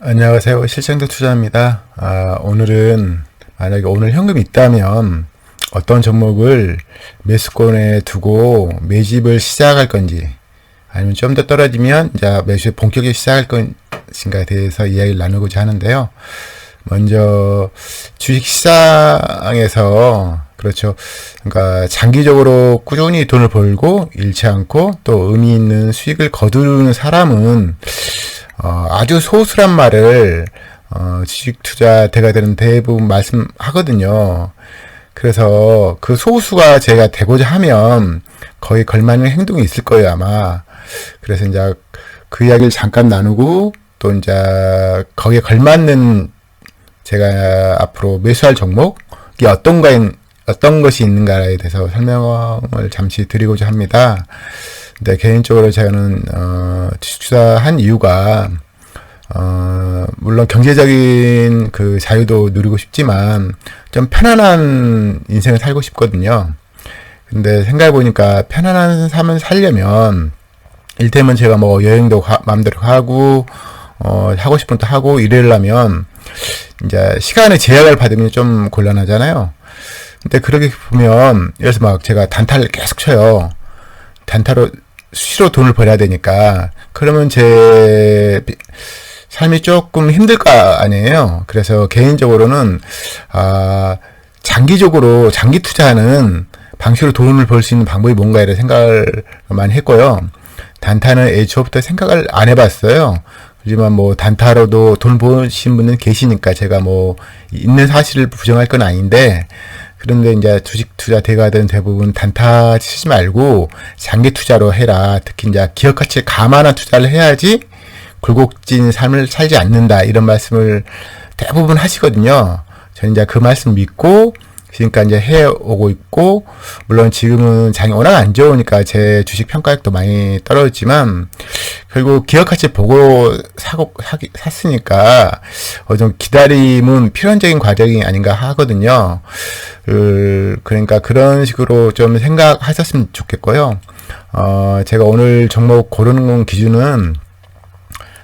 안녕하세요. 실생도 투자입니다. 오늘은 만약에 오늘 현금이 있다면 어떤 종목을 매수권에 두고 매집을 시작할 건지, 아니면 좀 더 떨어지면 이제 매수에 본격적으로 시작할 것인가에 대해서 이야기를 나누고자 하는데요. 먼저 주식 시장에서, 그렇죠, 그러니까 장기적으로 꾸준히 돈을 벌고 잃지 않고 또 의미 있는 수익을 거두는 사람은 아주 소수란 말을 주식 투자 대가들은 대부분 말씀하거든요. 그래서 그 소수가 제가 되고자 하면 거의 걸맞는 행동이 있을 거예요, 아마. 그래서 이제 그 이야기를 잠깐 나누고, 또 이제 거기에 걸맞는 제가 앞으로 매수할 종목이 어떤 것이 있는가에 대해서 설명을 잠시 드리고자 합니다. 근데 개인적으로 저는 주식 투자한 이유가 물론 경제적인 그 자유도 누리고 싶지만 좀 편안한 인생을 살고 싶거든요. 근데 생각해 보니까 편안한 삶을 살려면, 일테면 제가 뭐 여행도 마음대로 가고 하고 싶은 것도 하고 이러려면 이제 시간의 제약을 받으면 좀 곤란하잖아요. 근데 그렇게 보면, 예를 들어서 막 제가 단타를 계속 쳐요. 단타로 수시로 돈을 벌어야 되니까, 그러면 제 삶이 조금 힘들 거 아니에요. 그래서 개인적으로는 장기적으로 장기 투자하는 방식으로 돈을 벌 수 있는 방법이 뭔가 이런 생각을 많이 했고요. 단타는 애초부터 생각을 안 해봤어요. 하지만 뭐 단타로도 돈 버신 분은 계시니까 제가 뭐 있는 사실을 부정할 건 아닌데, 그런데 이제 주식 투자 대가들은 대부분 단타 치지 말고 장기 투자로 해라. 특히 이제 기업 가치를 감안한 투자를 해야지 굴곡진 삶을 살지 않는다, 이런 말씀을 대부분 하시거든요. 저는 이제 그 말씀 믿고 그러니까 이제 해오고 있고, 물론 지금은 장이 워낙 안 좋으니까 제 주식 평가액도 많이 떨어졌지만 결국 기업 가치 보고 샀으니까 좀 기다림은 필연적인 과정이 아닌가 하거든요. 그러니까 그런 식으로 좀 생각하셨으면 좋겠고요. 제가 오늘 종목 고르는 기준은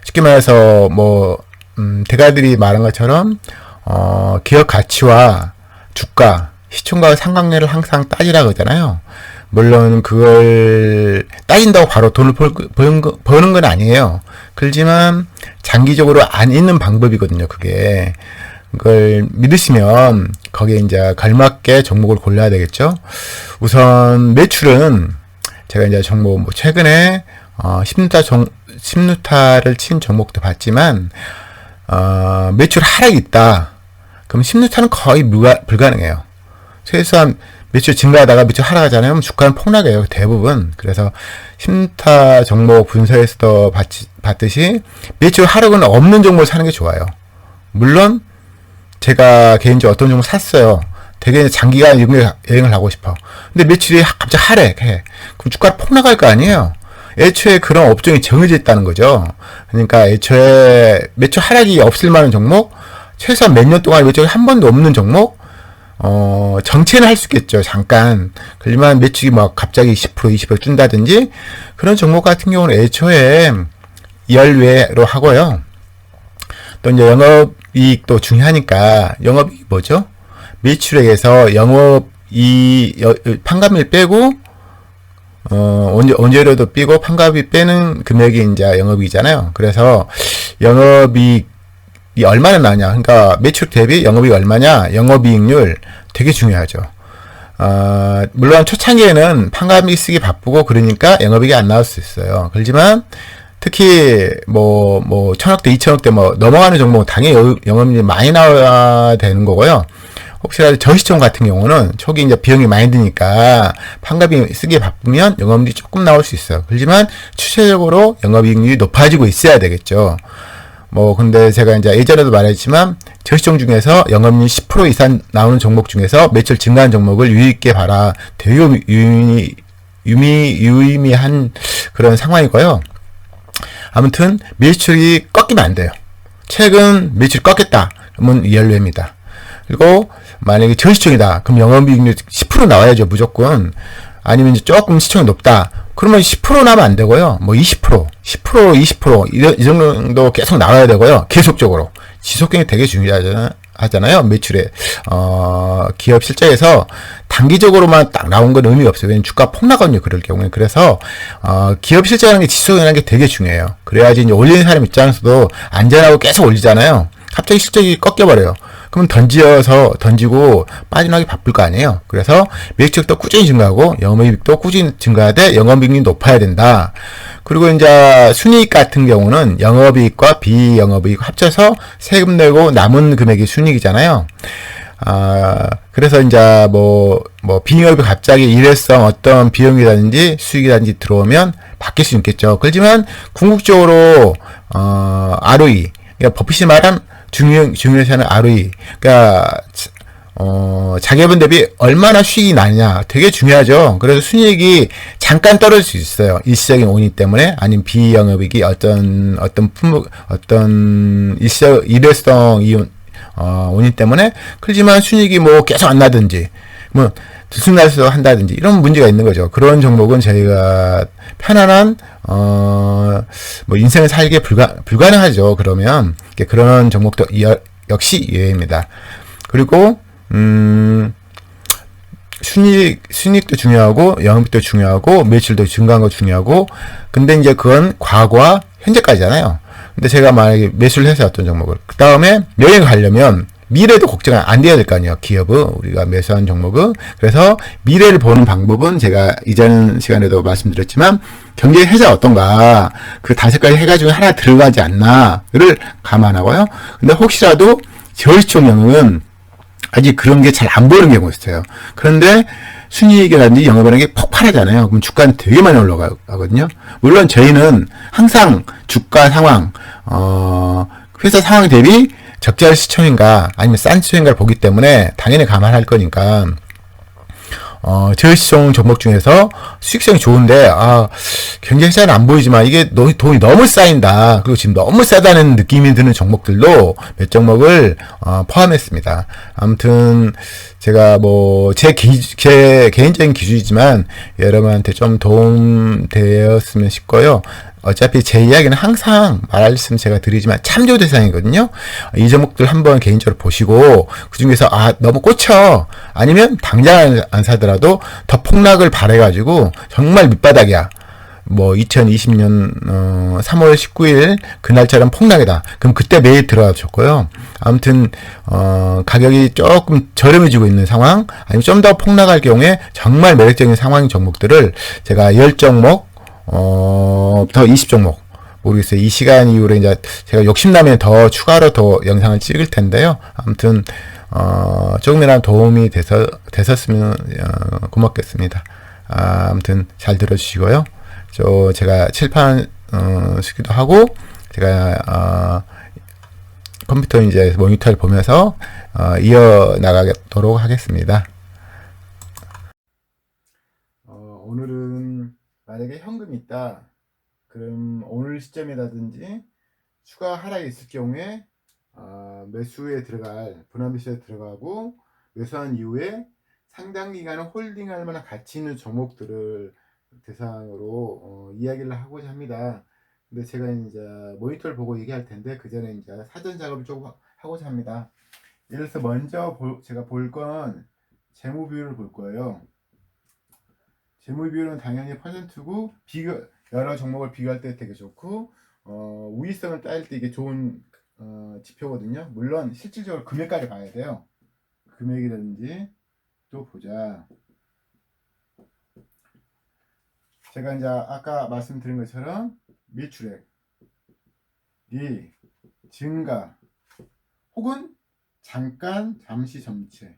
쉽게 말해서 뭐 대가들이 말한 것처럼 기업 가치와 주가, 시총과 상관계를 항상 따지라 그러잖아요. 물론 그걸 따진다고 바로 돈을 버는 건 아니에요. 그렇지만 장기적으로 안 있는 방법이거든요, 그게. 그걸 믿으시면 거기에 이제 걸맞게 종목을 골라야 되겠죠. 우선 매출은 제가 이제 종목 뭐 최근에 10루타를 친 종목도 봤지만 매출 하락이 있다. 그럼 10루타는 거의 불가능해요. 최소한 매출 증가하다가 매출 하락하잖아요. 그럼 주가는 폭락해요, 대부분. 그래서 10루타 종목 분석에서도 봤듯이 매출 하락은 없는 종목을 사는 게 좋아요. 물론 제가 개인적으로 어떤 종목 샀어요. 되게 장기간 여행을 하고 싶어. 근데 매출이 갑자기 하락해. 그럼 주가가 폭락할 거 아니에요. 애초에 그런 업종이 정해져 있다는 거죠. 그러니까 애초에 매출 하락이 없을 만한 종목, 최소한 몇 년 동안 매출이 한 번도 없는 종목, 정체는 할 수 있겠죠, 잠깐. 그렇지만 매출이 막 갑자기 10%, 20% 준다든지, 그런 종목 같은 경우는 애초에 열외로 하고요. 또 이제 영업이익도 중요하니까, 영업이익이 뭐죠? 매출액에서 판관비를 빼고, 원재료도 빼고 판관비 빼는 금액이 이제 영업이익이잖아요. 그래서 영업이익 이 얼마나 나냐, 그러니까 매출 대비 영업이익 얼마냐, 영업이익률 되게 중요하죠. 물론 초창기에는 판관비 쓰기 바쁘고 그러니까 영업이익이 안 나올 수 있어요. 그렇지만 특히 뭐 1000억대 2000억대 뭐 넘어가는 종목은 당연히 영업이익이 많이 나와야 되는 거고요. 혹시라도 저시총 같은 경우는 초기 이제 비용이 많이 드니까 판관비 쓰기 바쁘면 영업이익이 조금 나올 수 있어요. 그렇지만 추세적으로 영업이익률이 높아지고 있어야 되겠죠. 근데 제가 이제 예전에도 말했지만, 저시총 중에서 영업이익 10% 이상 나오는 종목 중에서 매출 증가한 종목을 유의있게 봐라. 되게 유의미한 그런 상황이고요. 아무튼, 매출이 꺾이면 안 돼요. 최근 매출이 꺾였다. 그러면 연료입니다. 그리고 만약에 저시총이다. 그럼 영업이익률 10% 나와야죠, 무조건. 아니면 이제 조금 시총이 높다. 그러면 10% 나면 안 되고요. 뭐 20%, 10%, 20%, 이 정도 계속 나와야 되고요. 계속적으로. 지속성이 되게 중요하잖아요. 매출에. 기업 실적에서 단기적으로만 딱 나온 건 의미가 없어요. 왜냐면 주가 폭락거든요. 그럴 경우에. 그래서, 기업 실적이라는 게 지속이라는 게 되게 중요해요. 그래야지 이제 올리는 사람 입장에서도 안전하고 계속 올리잖아요. 갑자기 실적이 꺾여버려요. 그럼 던지고 빠져나가기 바쁠 거 아니에요. 그래서 매출도 꾸준히 증가하고 영업이익도 꾸준히 증가하되 영업이익이 높아야 된다. 그리고 이제 순이익 같은 경우는 영업이익과 비영업이익 합쳐서 세금 내고 남은 금액이 순이익이잖아요. 그래서 이제 비영업이 갑자기 일회성 어떤 비용이라든지 수익이라든지 들어오면 바뀔 수 있겠죠. 그렇지만 궁극적으로 ROE, 그러니까 버핏이 말한 중요시하는 ROE, 그러니까 자기분 대비 얼마나 수익이 나느냐 되게 중요하죠. 그래서 순이익이 잠깐 떨어질 수 있어요. 일시적인 원인 때문에, 아니면 비영업이익이 어떤 일회성 원인 때문에. 그렇지만 순이익이 뭐 계속 안 나든지 뭐 들쑥날쑥 한다든지 이런 문제가 있는 거죠. 그런 종목은 저희가 편안한 인생을 살기에 불가능하죠. 그러면 그런 종목도 역시 예외입니다. 그리고 순이익도 중요하고 영업이익도 중요하고 매출도 증가한 거 중요하고, 근데 이제 그건 과거와 현재까지잖아요. 근데 제가 만약에 매수를 해서 어떤 종목을 그 다음에 여행 가려면 미래도 걱정 안 돼야 될 거 아니에요. 기업은, 우리가 매수한 종목은. 그래서 미래를 보는 방법은 제가 이전 시간에도 말씀드렸지만 경제 회사 어떤가, 그 5가지 해가 중에 하나 들어가지 않나를 감안하고요. 근데 혹시라도 저시총 영역은 아직 그런 게 잘 안 보이는 경우가 있어요. 그런데 순이익이라든지 영업이라는 게 폭발하잖아요. 그럼 주가는 되게 많이 올라가거든요. 물론 저희는 항상 주가 상황, 회사 상황 대비 적절 시총인가 아니면 싼 시총인가를 보기 때문에 당연히 감안할 거니까, 저시총 종목 중에서 수익성이 좋은데, 경쟁 시장은 안 보이지만 이게 돈이 너무 쌓인다, 그리고 지금 너무 싸다는 느낌이 드는 종목들도 몇 종목을 포함했습니다. 아무튼 제가 제 개인적인 기준이지만 여러분한테 좀 도움 되었으면 싶고요. 어차피 제 이야기는 항상 말씀 제가 드리지만 참조 대상이거든요. 이 종목들 한번 개인적으로 보시고 그 중에서 너무 꽂혀, 아니면 당장 안 사더라도 더 폭락을 바래가지고 정말 밑바닥이야, 2020년 3월 19일 그날처럼 폭락이다, 그럼 그때 매일 들어가셨고요. 아무튼 가격이 조금 저렴해지고 있는 상황, 아니면 좀 더 폭락할 경우에 정말 매력적인 상황인 종목들을 제가 10종목 더 20종목, 모르겠어요. 이 시간 이후로 이제 제가 욕심나면 더 추가로 더 영상을 찍을 텐데요. 아무튼 조금이나마 도움이 됐었으면 고맙겠습니다. 아무튼 잘 들어주시고요. 제가 칠판 쓰기도 하고, 제가 컴퓨터 이제 모니터를 보면서 이어나가도록 하겠습니다. 오늘은 만약에 현금이 있다, 그럼 오늘 시점이라든지 추가 하락이 있을 경우에 매수에 들어갈, 분할 매수에 들어가고, 매수한 이후에 상당 기간 홀딩할 만한 가치 있는 종목들을 대상으로 이야기를 하고자 합니다. 근데 제가 이제 모니터를 보고 얘기할 텐데 그 전에 이제 사전 작업을 조금 하고자 합니다. 예를 들어서 먼저 제가 볼 건 재무 비율을 볼 거예요. 재무 비율은 당연히 퍼센트고 여러 종목을 비교할 때 되게 좋고, 우위성을 따질 때 이게 좋은 지표거든요. 물론 실질적으로 금액까지 봐야 돼요. 금액이라든지 또 보자. 제가 이제 아까 말씀드린 것처럼 매출액이 증가 혹은 잠시 정체,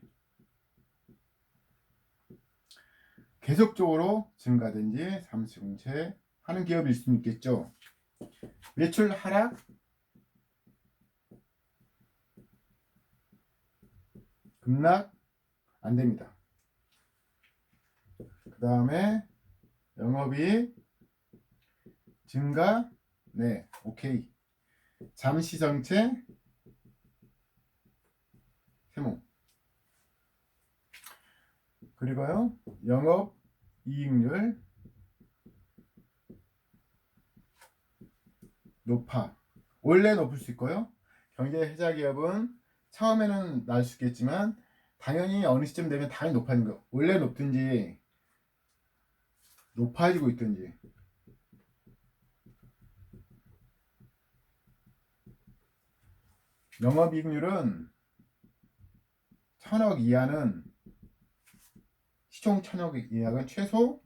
계속적으로 증가든지 잠시 정체 하는 기업일 수 있겠죠. 매출 하락, 급락 안 됩니다. 그 다음에 영업이익 증가, 네, 오케이. 잠시 정체, 세모. 그리고요, 영업 이익률 높아. 원래 높을 수 있고요. 경제 혜자 기업은 처음에는 나을 수 있겠지만 당연히 어느 시점 되면 당연히 높아지는 거. 원래 높든지 높아지고 있든지. 영업이익률은 1000억 이하는 시총 1000억 이하는 최소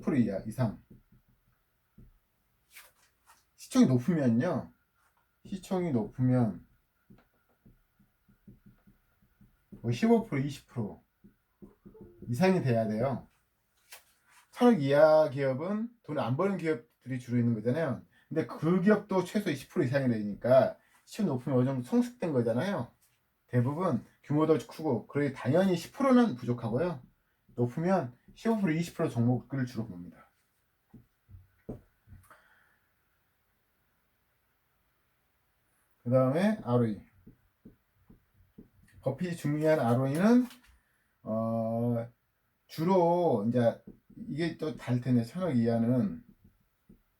10% 이하 이상. 시총이 높으면요. 시총이 높으면 뭐 15%, 20% 이상이 돼야 돼요. 1000억 이하 기업은 돈을 안 버는 기업들이 주로 있는 거잖아요. 근데 그 기업도 최소 20% 이상이 되니까 시총 높으면 어느 정도 성숙된 거잖아요. 대부분 규모도 크고, 그러니 당연히 10%는 부족하고요. 높으면 15%, 20% 종목을 주로 봅니다. 그 다음에 ROE. 버핏이 중요한 ROE는 주로 이제 이게 또 다를 텐데 1000억 이하는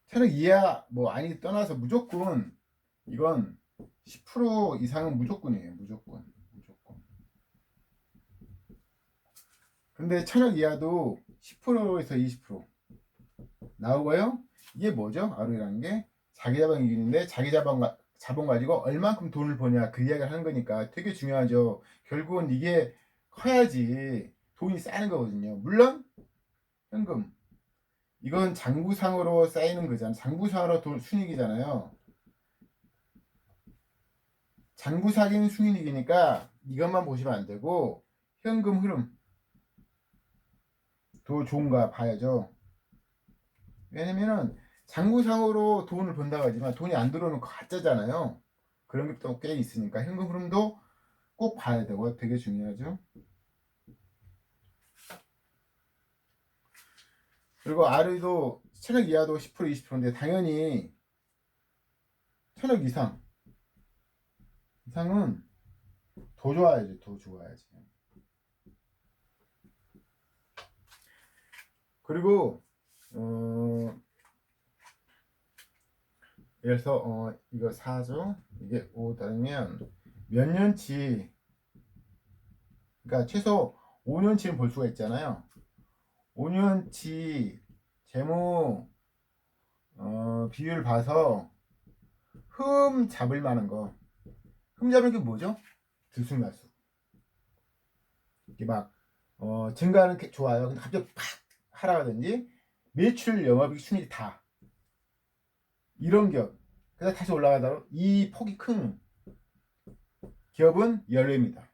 1000억 이하 뭐 아니 떠나서 무조건 이건 10% 이상은 무조건이에요. 무조건. 근데 1000억 이하도 10%에서 20% 나오고요. 이게 뭐죠? ROE라는 게 자기자본 기준인데 자본 가지고 얼만큼 돈을 버냐 그 이야기를 하는 거니까 되게 중요하죠. 결국은 이게 커야지 돈이 쌓이는 거거든요. 물론 현금 이건 장부상으로 쌓이는 거잖아요. 장부상으로 돈 순이익이잖아요. 장부상인 순이익이니까 이것만 보시면 안 되고 현금 흐름 더 좋은가 봐야죠. 왜냐면은 장부상으로 돈을 번다고 하지만 돈이 안 들어오면 가짜잖아요. 그런 게 또 꽤 있으니까 현금 흐름도 꼭 봐야 되고 되게 중요하죠. 그리고 ROE도 1000억 이하도 10% 20%인데 당연히 1000억 이상은 더 좋아야지. 더 좋아야지. 그리고 예를 들어서 이거 4죠. 이게 5다면 몇 년치, 그러니까 최소 5년치는 볼 수가 있잖아요. 5년치 재무 비율 봐서 흠 잡을 만한 거. 흠 잡을 게 뭐죠? 들쑥날쑥. 이게 막 증가하는 게 좋아요. 근데 갑자기 팍 하락하든지 매출 영업이익 순위 다 이런 기업. 그래서 다시 올라가다가 이 폭이 큰 기업은 연료입니다.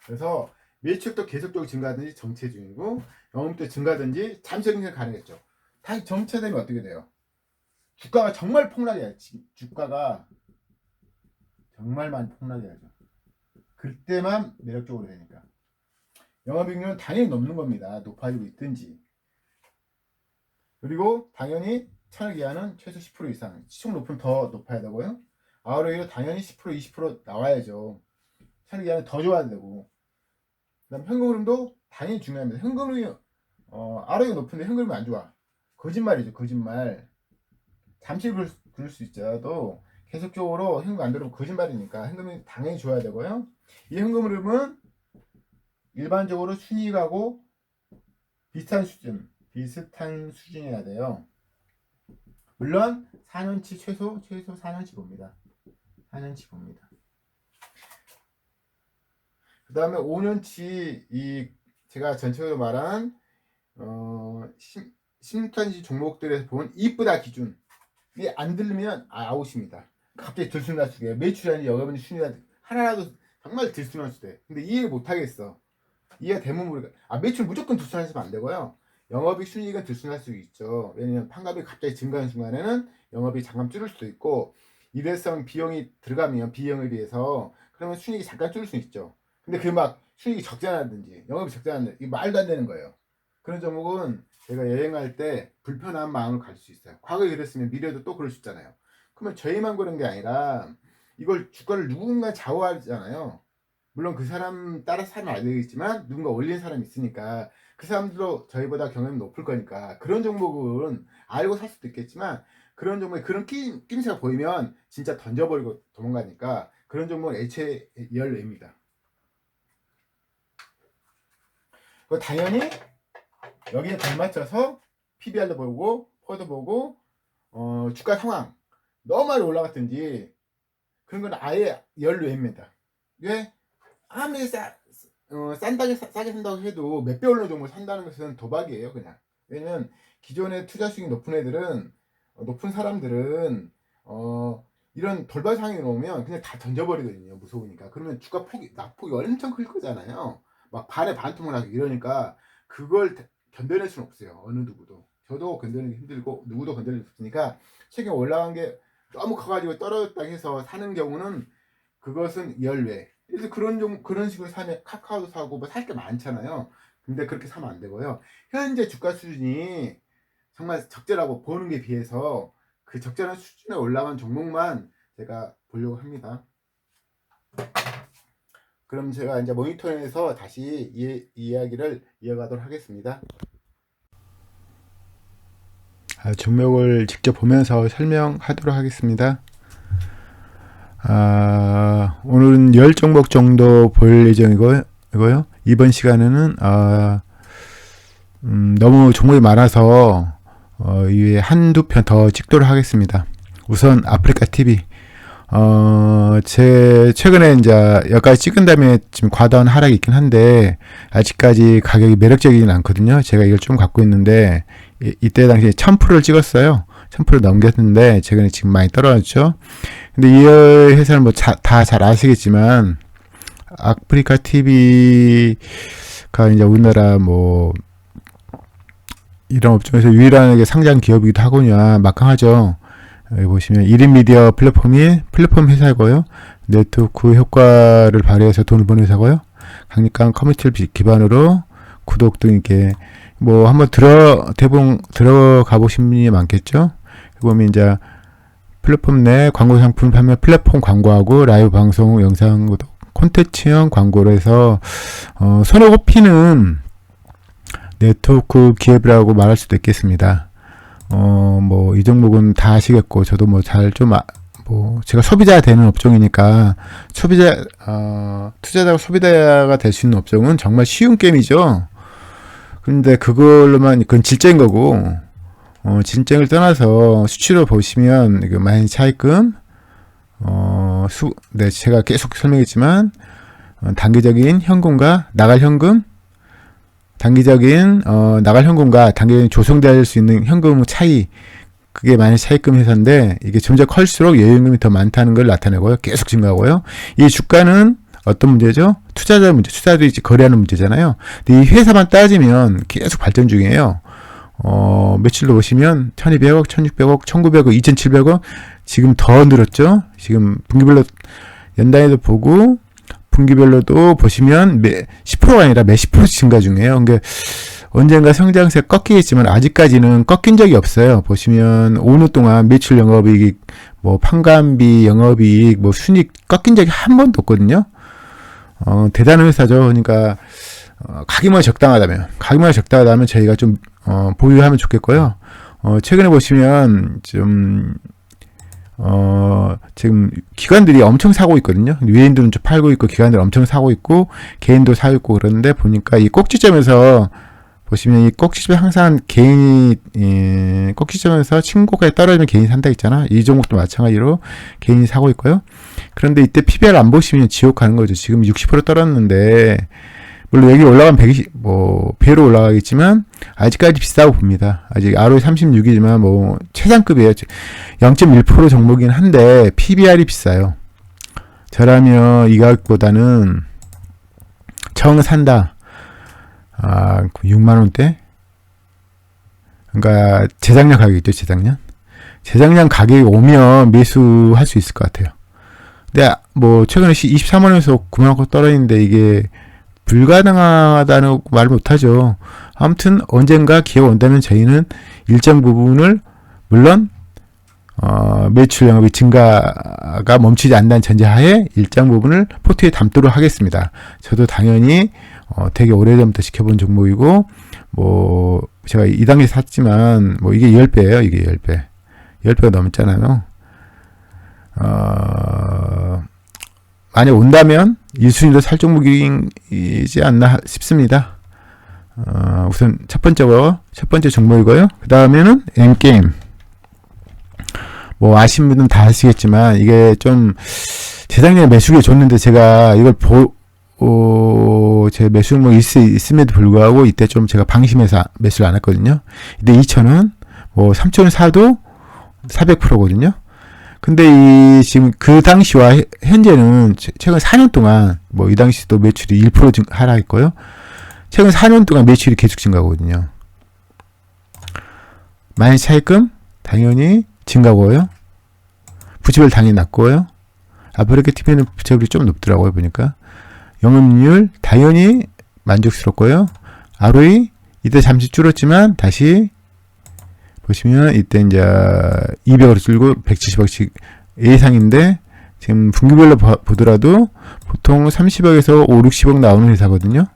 그래서 매출도 계속적으로 증가하든지 정체 중이고 영업도 증가하든지 잠시적인 가능했죠. 다시 정체되면 어떻게 돼요? 주가가 정말 폭락해요. 주가가 정말 많이 폭락해야죠. 그때만 매력적으로 되니까. 영업이익률은 당연히 넘는 겁니다. 높아지고 있든지. 그리고 당연히 1000억 이하는 최소 10% 이상. 시총 높으면 더 높아야 되고요. ROE도 당연히 10% 20% 나와야죠. 1000억 이하는 더 좋아야 되고. 그다음 현금 흐름도 당연히 중요합니다. 현금 흐름이 ROE가 높은데 현금 흐름이 안 좋아. 거짓말이죠. 거짓말. 잠시 그럴 수 있어도 계속적으로 현금 안 들어오면 거짓말이니까 현금이 당연히 줘야 되고요. 이 현금 흐름은 일반적으로 순이익하고 비슷한 수준이어야 돼요. 물론 4년치 최소 4년치 봅니다. 4년치 봅니다. 그 다음에 5년치 이 제가 전체적으로 말한 심탄지 종목들에서 본 이쁘다 기준 이게 안 들리면 아웃입니다. 갑자기 들쑥날쑥해. 매출이 영업이익 순위가 하나라도 정말 들쑥날쑥해. 근데 이해를 못 하겠어. 이해가 되면 모르겠어. 매출 무조건 들쑥날쑥하면 안 되고요. 영업이익 순이익은 들쑥날쑥 있죠. 왜냐면 판값이 갑자기 증가하는 순간에는 영업이 잠깐 줄을 수도 있고 일회성 비용이 들어가면 비용에 비해서 그러면 순이익이 잠깐 줄을 수 있죠. 근데 그 막 순이익이 적자나든지 영업이 적자나든지 이게 말도 안 되는 거예요. 그런 종목은 제가 여행할 때 불편한 마음을 가질 수 있어요. 과거에 그랬으면 미래에도 또 그럴 수 있잖아요. 그러면 저희만 그런 게 아니라 이걸 주가를 누군가 좌우하잖아요. 물론 그 사람 따라서 사면 안 되겠지만 누군가 올린 사람이 있으니까 그 사람들도 저희보다 경험이 높을 거니까 그런 종목은 알고 살 수도 있겠지만 그런 종목에 그런 낌새가 보이면 진짜 던져버리고 도망가니까 그런 종목은 애초에 열외입니다. 당연히 여기에 발맞춰서 PBR도 보고 포도 보고 주가 상황 너무 많이 올라갔든지 그런 건 아예 열외입니다. 왜? 아무리 싸게 산다고 해도 몇 배 오르는 종목을 산다는 것은 도박이에요, 그냥. 왜냐면 기존에 투자 수익이 높은 애들은 높은 사람들은 이런 돌발 상황이 오면 그냥 다 던져버리거든요, 무서우니까. 그러면 주가 낙폭이 엄청 클 거잖아요. 막 반에 반토막 나고 이러니까 그걸 견뎌낼 수는 없어요, 어느 누구도. 저도 견뎌내기 힘들고 누구도 견뎌낼 수 없으니까 최근에 올라간 게 너무 커가지고 떨어졌다 해서 사는 경우는 그것은 열외. 그래서 그런 식으로 사면 카카오도 사고 뭐 살 게 많잖아요. 근데 그렇게 사면 안 되고요. 현재 주가 수준이 정말 적절하고 보는 게 비해서 그 적절한 수준에 올라간 종목만 제가 보려고 합니다. 그럼 제가 이제 모니터에서 다시 이야기를 이어가도록 하겠습니다. 종목을 직접 보면서 설명하도록 하겠습니다. 오늘은 10종목 정도 볼 예정이고요. 이번 시간에는 너무 종목이 많아서 이외에 한두 편 더 찍도록 하겠습니다. 우선 아프리카 TV. 제 최근에 이제 여기까지 찍은 다음에 지금 과다한 하락이 있긴 한데 아직까지 가격이 매력적이진 않거든요. 제가 이걸 좀 갖고 있는데 이때 당시에 1000%를 찍었어요. 1000% 넘겼는데 최근에 지금 많이 떨어졌죠. 근데 이 회사는 뭐 다 잘 아시겠지만 아프리카 TV가 이제 우리나라 뭐 이런 업종에서 유일하게 상장 기업이기도 하거든요. 막강하죠. 여기 보시면 1인 미디어 플랫폼 회사고요. 네트워크 효과를 발휘해서 돈을 버는 회사고요. 강력한 커뮤니티를 기반으로 구독 등 이렇게 뭐 한번 대부분 들어가 보신 분이 많겠죠. 보면 이제 플랫폼 내 광고 상품 판매 플랫폼 광고하고 라이브 방송 영상 구독 콘텐츠형 광고를 해서 손에 꼽히는 네트워크 기업이라고 말할 수도 있겠습니다. 뭐 이 종목은 다 아시겠고 저도 뭐 잘 좀 제가 소비자가 되는 업종이니까 투자자가 소비자가 될 수 있는 업종은 정말 쉬운 게임이죠. 근데 그건 질적인 거고 질적을 떠나서 수치로 보시면 그 많이 차익금 네, 제가 계속 설명했지만 단기적인 현금과 나갈 현금 단기적인 나갈 현금과 단기적인 조성될 수 있는 현금 차이 그게 많이 차익금 회사인데 이게 점점 클수록 여유임금이 더 많다는 걸 나타내고요. 계속 증가하고요. 이 주가는 어떤 문제죠? 투자자 문제, 투자자들이 거래하는 문제잖아요. 근데 이 회사만 따지면 계속 발전 중이에요. 며칠로 보시면 1200억, 1600억, 1900억, 2700억 지금 더 늘었죠. 지금 분기별로 연단위도 보고 분기별로도 보시면 10%가 아니라 몇십 % 증가 중이에요. 그러니까 언젠가 성장세 꺾이겠지만 아직까지는 꺾인 적이 없어요. 보시면 5년 동안 매출 영업이익, 뭐 판관비 영업이익, 뭐 순이익 꺾인 적이 한 번도 없거든요. 대단한 회사죠. 그러니까 가격만 적당하다면 저희가 좀 보유하면 좋겠고요. 최근에 보시면 지금 기관들이 엄청 사고 있거든요. 외인들은 좀 팔고 있고 기관들 엄청 사고 있고 개인도 사고 있고 그러는데 보니까 이 꼭지점에서 보시면 이 꼭지점에 항상 개인이 꼭지점에서 친구가 떨어지면 개인이 산다 있잖아. 이 종목도 마찬가지로 개인이 사고 있고요. 그런데 이때 PBR 안 보시면 지옥 가는 거죠. 지금 60% 떨어졌는데 물론 여기 올라가면 120, 배로 올라가겠지만, 아직까지 비싸고 봅니다. 아직 ROE 36이지만, 최상급이에요. 0.1% 종목이긴 한데, PBR이 비싸요. 저라면 이 가격보다는, 정 산다. 6만원대? 그러니까, 재작년 가격이죠, 재작년. 재작년 가격이 오면 매수할 수 있을 것 같아요. 근데, 최근에 23만원에서 9만원 떨어지는데, 이게, 불가능하다는 말 못하죠. 아무튼 언젠가 기회가 온다면 저희는 일정 부분을 물론 매출 영업의 증가가 멈추지 않는다는 전제하에 일정 부분을 포트에 담도록 하겠습니다. 저도 당연히 되게 오래전부터 지켜본 종목이고 제가 2단계 샀지만 이게 10배예요. 이게 10배. 10배가 넘었잖아요. 만약 온다면 1순위도 살 종목이지 않나 싶습니다. 우선 첫 번째 종목이고요. 그 다음에는 N게임. 뭐 아시는 분들은 다 아시겠지만 이게 좀 재작년에 매수가 줬는데 제가 이걸 제 매수 종목이 있음에도 불구하고 이때 좀 제가 방심해서 매수를 안 했거든요. 이때 2,000원, 뭐 3,000원 사도 400%거든요. 근데 지금 그 당시와 현재는 최근 4년 동안 뭐 이 당시도 매출이 1% 하락했고요. 최근 4년 동안 매출이 계속 증가하거든요. 마이너스 차입금 당연히 증가고요. 부채비율 당연히 낮고요. 아프리카 TV는 부채비율이 좀 높더라고요. 보니까 영업이율 당연히 만족스럽고요. ROE 이때 잠시 줄었지만 다시 보시면 이때 이제 200억으로 줄고 170억씩 예상인데 지금 분기별로 보더라도 보통 30억에서 5, 60억 나오는 회사거든요.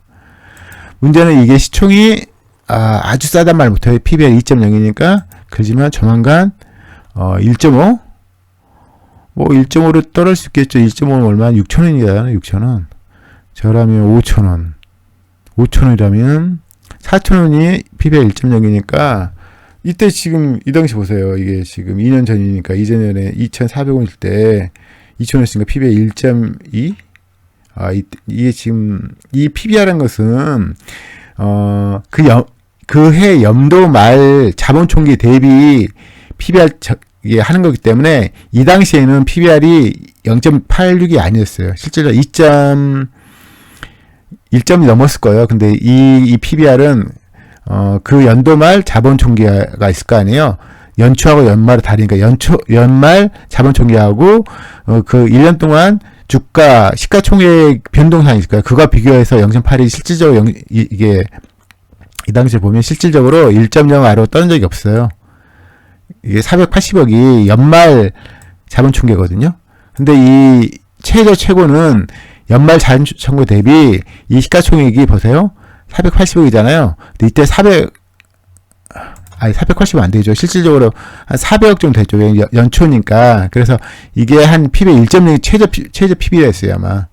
문제는 이게 시총이 아주 싸단 말 못해요. PBR 2.0이니까 그렇지만 조만간 1.5 뭐 1.5로 떨어질 수 있겠죠. 1.5는 얼마? 6,000원이잖아요. 6,000원. 저라면 5,000원. 5,000원이라면 4,000원이 PBR 1.0이니까 이때 지금 이 당시 보세요. 이게 지금 2년 전이니까 이전에 2,400원일 때 2,000원이니까 PBR 1.2? 이게 지금 이 PBR라는 것은 그 해 연도 말 자본총기 대비 PBR 이게 하는 거기 때문에 이 당시에는 PBR이 0.86이 아니었어요. 실제로 1점이 넘었을 거예요. 근데 이 PBR은 그 연도 말 자본총기가 있을 거 아니에요. 연초하고 연말이 다르니까 연말 자본총기하고 그 1년 동안 주가 시가총액 변동상이 있을 거예요. 그거 비교해서 0.8이 실질적으로 이게 이 당시에 보면 실질적으로 1.0 아래로 떨어진 적이 없어요. 이게 480억이 연말 자본총계거든요. 근데 이 최고는 연말 자본총계 대비 이 시가총액이 보세요. 480억이잖아요. 근데 이때 480은 안 되죠. 실질적으로 한 400억 정도 됐죠. 연초니까. 그래서 이게 한 PB 1.0이 최저 PB였어요, 아마.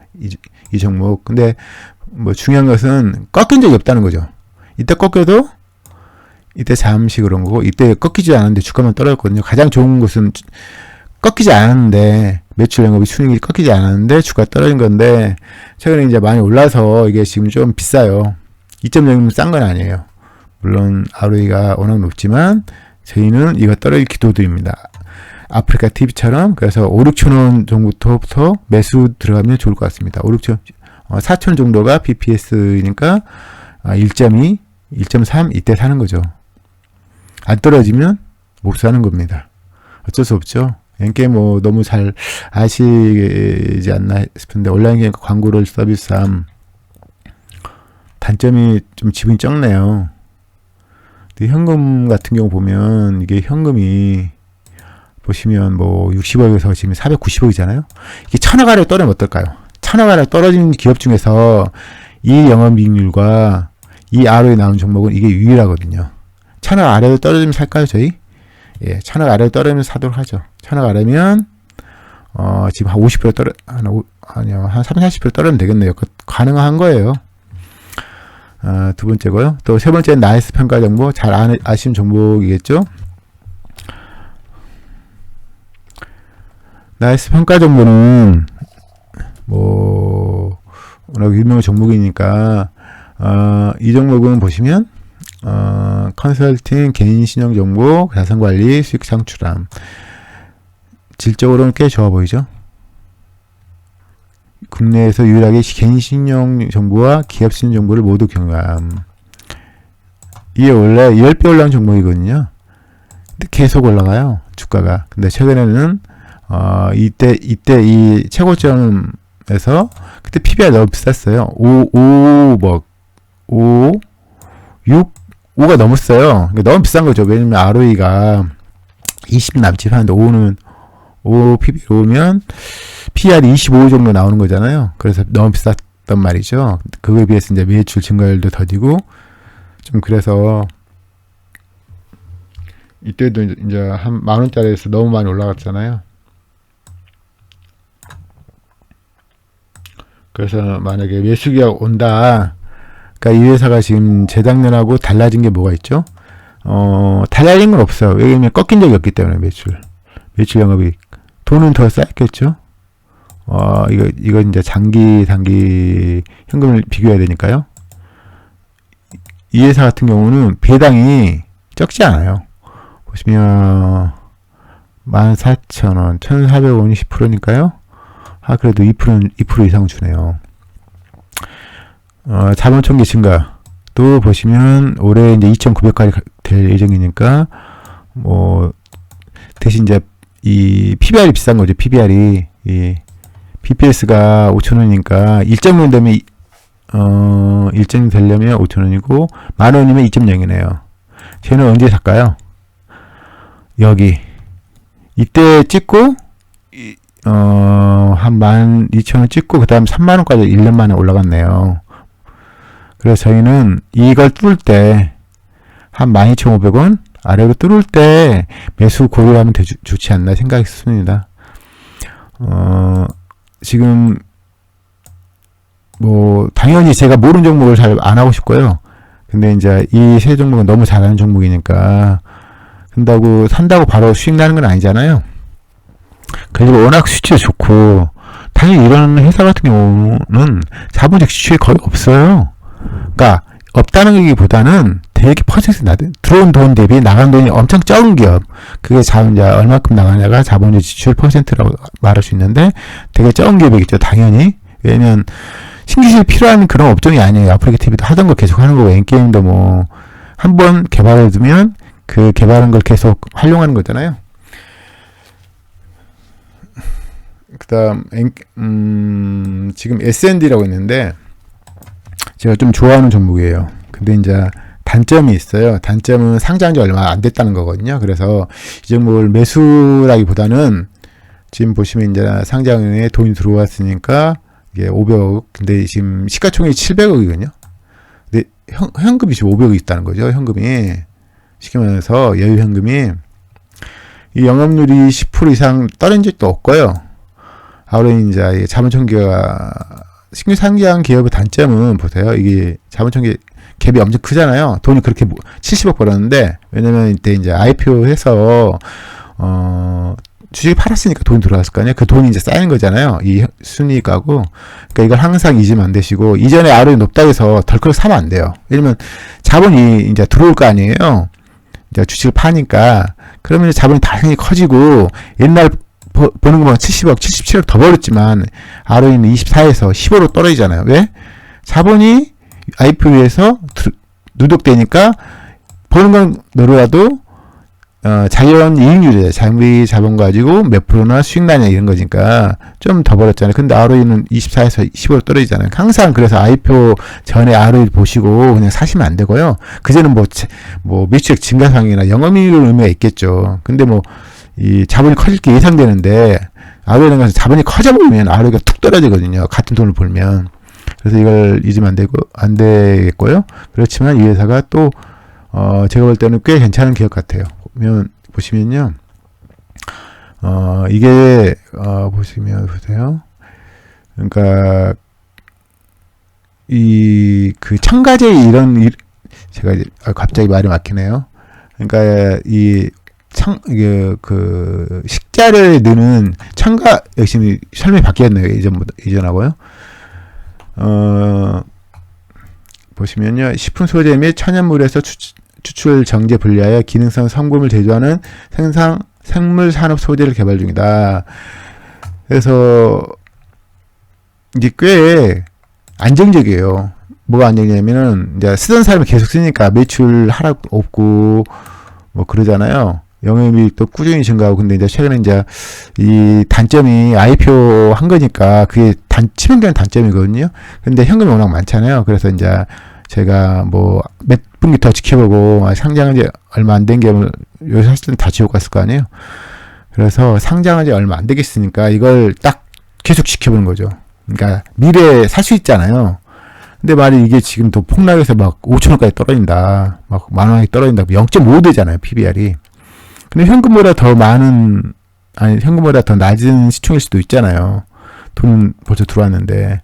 이 종목. 근데 뭐 중요한 것은 꺾인 적이 없다는 거죠. 이때 꺾여도 이때 잠시 그런 거고, 이때 꺾이지 않았는데 주가만 떨어졌거든요. 가장 좋은 것은 꺾이지 않았는데, 매출 영업이 순이익이 꺾이지 않았는데 주가 떨어진 건데, 최근에 이제 많이 올라서 이게 지금 좀 비싸요. 2.0이면 싼 건 아니에요. 물론 ROE가 워낙 높지만 저희는 이거 떨어질 기도드립니다. 아프리카 TV처럼 그래서 5, 6천원 정도부터 매수 들어가면 좋을 것 같습니다. 5, 6천, 4천 정도가 BPS니까 1.2, 1.3 이때 사는 거죠. 안 떨어지면 못 사는 겁니다. 어쩔 수 없죠. N게임 뭐 너무 잘 아시지 않나 싶은데 온라인 게임 광고를 서비스함 단점이 좀 지분이 적네요. 현금 같은 경우 보면 이게 현금이 보시면 뭐 60억에서 지금 490억이잖아요. 이게 1,000억 아래 떨어지면 어떨까요? 1,000억 아래 떨어진 기업 중에서 이 영업이익률과 이 ROE 나온 종목은 이게 유일하거든요. 1,000억 아래로 떨어지면 살까요, 저희? 예, 1,000억 아래로 떨어지면 사도록 하죠. 1,000억 아래면 지금 한 50% 한 30-40% 떨어지면 되겠네요. 가능한 거예요. 두 번째고요. 또 세 번째는 나이스 평가 정보. 잘 아시는 종목이겠죠? 나이스 평가 정보는 뭐 워낙 유명한 종목이니까 이 종목은 보시면 컨설팅, 개인 신용 정보, 자산 관리, 수익 창출함. 질적으로는 꽤 좋아 보이죠? 국내에서 유일하게 개인 신용 정보와 기업 신용 정보를 모두 경유함. 이게 원래 10배 올라온 종목이거든요. 근데 계속 올라가요, 주가가. 근데 최근에는 이때 이 최고점에서 그때 PBR 너무 비쌌어요. 5가 넘었어요. 너무 비싼 거죠. 왜냐면 ROE가 20 남짓 하는데 5 PBR 오면 PR이 25 정도 나오는 거잖아요. 그래서 너무 비쌌단 말이죠. 그거에 비해서 이제 매출 증가율도 더디고 좀 그래서 이때도 이제 한 10,000원짜리에서 너무 많이 올라갔잖아요. 그래서 만약에 매수기가 온다. 그러니까 이 회사가 지금 재작년하고 달라진 게 뭐가 있죠? 달라진 건 없어요. 왜냐면 꺾인 적이 없기 때문에 매출 영업이익. 돈은 더 쌓였겠죠? 이거 이제 장기, 단기 현금을 비교해야 되니까요. 이 회사 같은 경우는 배당이 적지 않아요. 보시면 14,000원, 1,400원이 10%니까요. 그래도 2% 이상 주네요. 자본 총계 증가도 보시면 올해 이제 2,900까지 될 예정이니까 뭐 대신 이제 이 PBR이 비싼 거죠. PBR이 이 BPS가 5,000원이니까 1.0 되면 1.0 되려면 5,000원이고 10,000원이면 2.0이네요. 쟤는 언제 살까요? 여기 이때 찍고 한 12,000원 찍고 그 다음 30,000원까지 1년 만에 올라갔네요. 그래서 저희는 이걸 뚫을 때 한 12,500원 아래로 뚫을 때 매수 고려하면 좋지 않나 생각이 듭니다. 지금 뭐 당연히 제가 모르는 종목을 잘 안 하고 싶고요. 근데 이제 이 세 종목은 너무 잘하는 종목이니까 근다고 산다고 바로 수익 나는 건 아니잖아요. 그리고 워낙 수치도 좋고 당연히 이런 회사 같은 경우는 자본적 지출이 거의 없어요. 그러니까 없다는 얘기보다는 되게 퍼센트 들어온 돈 대비 나간 돈이 엄청 적은 기업. 그게 이제 얼마큼 나가냐가 자본적 지출 퍼센트라고 말할 수 있는데 되게 적은 기업이겠죠. 당연히. 왜냐면 신규실 필요한 그런 업종이 아니에요. 아플리케이티브도 하던 거 계속 하는 거고 엔게임도 뭐 한번 개발해 두면 그 개발한 걸 계속 활용하는 거잖아요. 그 다음 지금 S&D라고 있는데 제가 좀 좋아하는 종목이에요. 근데 이제 단점이 있어요. 단점은 상장한 지 얼마 안 됐다는 거거든요. 그래서 이 종목을 매수라기보다는 지금 보시면 이제 상장에 돈이 들어왔으니까 이게 500억. 근데 지금 시가총액이 700억이거든요. 근데 현금이 지금 500억 있다는 거죠. 현금이. 쉽게 말해서 여유 현금이 이 영업률이 10% 이상 떨어진 적도 없고요. 아무래도 이제 자본총계가 신규 상장 기업의 단점은 보세요. 이게 자본총계 갭이 엄청 크잖아요. 돈이 그렇게 70억 벌었는데 왜냐면 이때 이제 IPO 해서 주식 팔았으니까 돈이 들어왔을 거 아니에요. 그 돈이 이제 쌓이는 거잖아요. 이 순이익하고. 그러니까 이걸 항상 잊으면 안 되시고 이전에 ROE 높다고 해서 덜컥 사면 안 돼요. 왜냐면 자본이 이제 들어올 거 아니에요. 이제 주식을 파니까 그러면 자본이 당연히 커지고 옛날 버는 것만 70억, 77억 더 벌었지만 ROE는 24에서 15로 떨어지잖아요. 왜? 자본이 IPO에서 누적되니까 버는 건 늘어나도 자연 이익률이에요. 장비 자본 가지고 몇 프로나 수익 나냐 이런 거니까 좀 더 벌었잖아요. 근데 ROE는 24에서 15로 떨어지잖아요. 항상 그래서 IPO 전에 ROE 보시고 그냥 사시면 안 되고요. 그제는 뭐 매출액 증가상이나 영업이익을 의미가 있겠죠. 근데 뭐 이 자본이 커질 게 예상되는데 ROE라는 것은 자본이 커져버리면 ROE가 툭 떨어지거든요. 같은 돈을 벌면. 그래서 이걸 잊으면 안 되겠고요. 그렇지만 이 회사가 또 제가 볼 때는 꽤 괜찮은 기업 같아요. 보시면요. 이게 보시면 보세요. 그러니까 그 첨가제 이런 제가 갑자기 말이 막히네요. 그러니까 그 식자를 넣는 첨가 역시 설명이 바뀌었네요. 이전하고요. 보시면요. 식품 소재 및 천연물에서 추출 정제 분리하여 기능성 성분을 제조하는 생물 산업 소재를 개발 중이다. 그래서 이게 꽤 안정적이에요. 뭐가 안정적이냐면은 이제 쓰던 사람이 계속 쓰니까 매출 하락 없고 뭐 그러잖아요. 영업이익도 꾸준히 증가하고. 근데 이제 최근에 이제 이 단점이 IPO 한 거니까 그게 치명적인 단점이거든요. 근데 현금이 워낙 많잖아요. 그래서 이제 제가 뭐 몇 분기 더 지켜보고 상장한 지 얼마 안 된 게 요새 사실은 다 지옥 갔을 거 아니에요. 그래서 상장한 지 얼마 안 되겠으니까 이걸 딱 계속 지켜보는 거죠. 그러니까 미래에 살 수 있잖아요. 근데 말이 이게 지금 또 폭락해서 막 5,000원까지 떨어진다. 막 10,000원이 떨어진다. 0.5 되잖아요. PBR이. 근데 현금보다 더 많은, 아니, 현금보다 더 낮은 시총일 수도 있잖아요. 돈은 벌써 들어왔는데.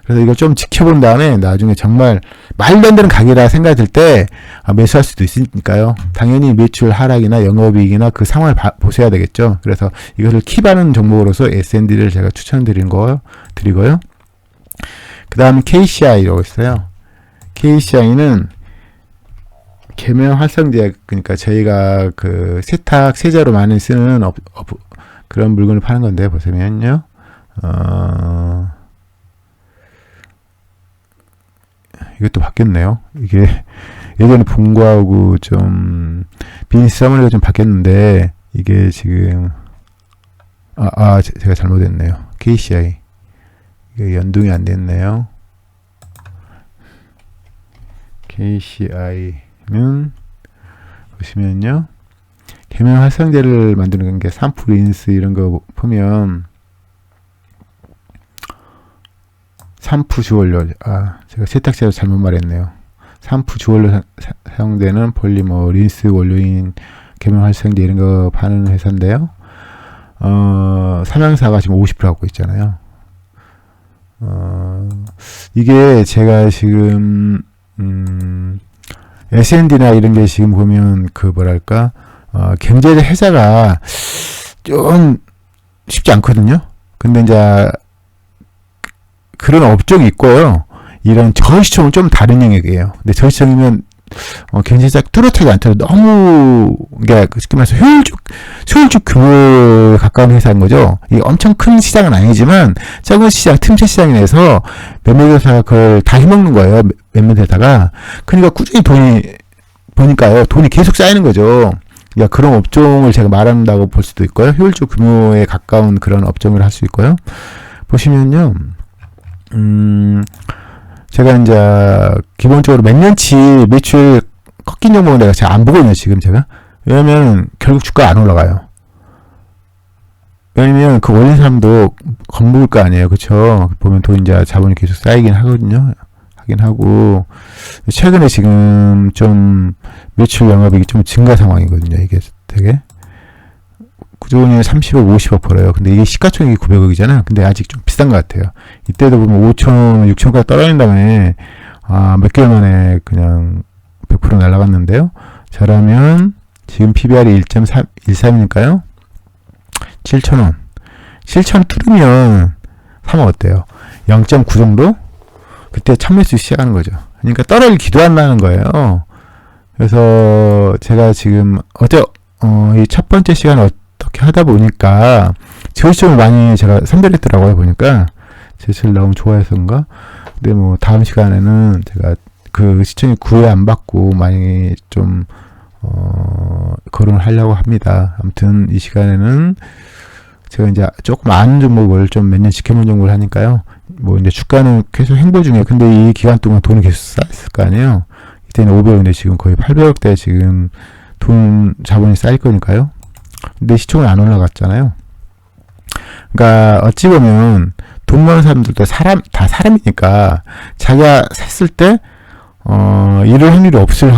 그래서 이걸 좀 지켜본 다음에 나중에 정말 말도 안 되는 가게라 생각이 들 때 매수할 수도 있으니까요. 당연히 매출 하락이나 영업이익이나 그 상황을 보셔야 되겠죠. 그래서 이것을 킵하는 종목으로서 S&D를 제가 추천드리고요. 그 다음 KCI라고 있어요. KCI는 계명 활성제, 그러니까 저희가 그 세탁, 세제로 많이 쓰는 그런 물건을 파는 건데, 보시면요. 이것도 바뀌었네요. 이게 예전에 본 거하고 좀 비즈니스 서머리가 좀 바뀌었는데, 이게 지금 제가 잘못했네요. KCI 이게 연동이 안 됐네요. KCI는 보시면요, 계명 활성제를 만드는 게 산프 린스 이런 거 보면 산프 주원료, 제가 세탁제로 잘못 말했네요. 산프 주원료 사용되는 폴리머, 린스 원료인 계명 활성제 이런 거 파는 회사인데요. 삼양사가 지금 50% 갖고 있잖아요. 이게 제가 지금 S&D나 이런 게 지금 보면 그 뭐랄까, 경제적 해자가 좀 쉽지 않거든요. 근데 이제 그런 업종이 있고요. 이런 저시총은 좀 다른 영역이에요. 근데 저시총이면 경제적 뚜렷하지 않더라도 너무, 그러니까 쉽게 말해서 효율적 규모에 가까운 회사인 거죠. 이게 엄청 큰 시장은 아니지만 작은 시장, 틈새 시장이 내서 몇몇 회사가 그걸 다 해먹는 거예요. 몇몇 회사가. 그러니까 꾸준히 보니까요, 돈이 계속 쌓이는 거죠. 그러니까 그런 업종을 제가 말한다고 볼 수도 있고요. 효율적 규모에 가까운 그런 업종을 할 수 있고요. 보시면요, 제가 이제 기본적으로 몇 년치 매출 꺾인 종목은 내가 잘 안 보거든요, 지금 제가. 왜냐면 결국 주가가 안 올라가요. 왜냐면 그 올린 사람도 겁먹을 거 아니에요, 그쵸? 보면 돈 이제 자본이 계속 쌓이긴 하거든요. 하긴 하고, 최근에 지금 좀 매출 영업이익이 좀 증가 상황이거든요, 이게 되게. 구조원이 30억, 50억 벌어요. 근데 이게 시가총액이 900억이잖아요. 근데 아직 좀 비싼 것 같아요. 이때도 보면 5천, 6천까지 떨어진 다음에, 몇 개월 만에 그냥 100% 날아갔는데요. 저라면, 지금 PBR이 1.13이니까요. 7,000원. 7,000원 뚫으면, 사면 어때요? 0.9 정도? 그때 참매수 시작하는 거죠. 그러니까 떨어질 기도 안 나는 거예요. 그래서, 제가 지금, 이 첫 번째 시간에 어떻게 하다 보니까 제시총을 많이 제가 선별했더라고요. 보니까 제시를 너무 좋아해서인가. 근데 뭐 다음 시간에는 제가 그 시총이 구애 안 받고 많이 좀 거론을 하려고 합니다. 아무튼 이 시간에는 제가 이제 조금 아는 종목을 좀 몇 년 지켜본 종목을 하니까요. 뭐 이제 주가는 계속 행보 중이에요. 근데 이 기간 동안 돈이 계속 쌓였을 거 아니에요. 이때는 500억인데 지금 거의 800억대 지금 돈 자본이 쌓일 거니까요. 근데 시총이 안 올라갔잖아요. 그러니까 어찌 보면 돈 많은 사람들도 다 사람이니까 자기가 샀을 때 이럴 확률이 없을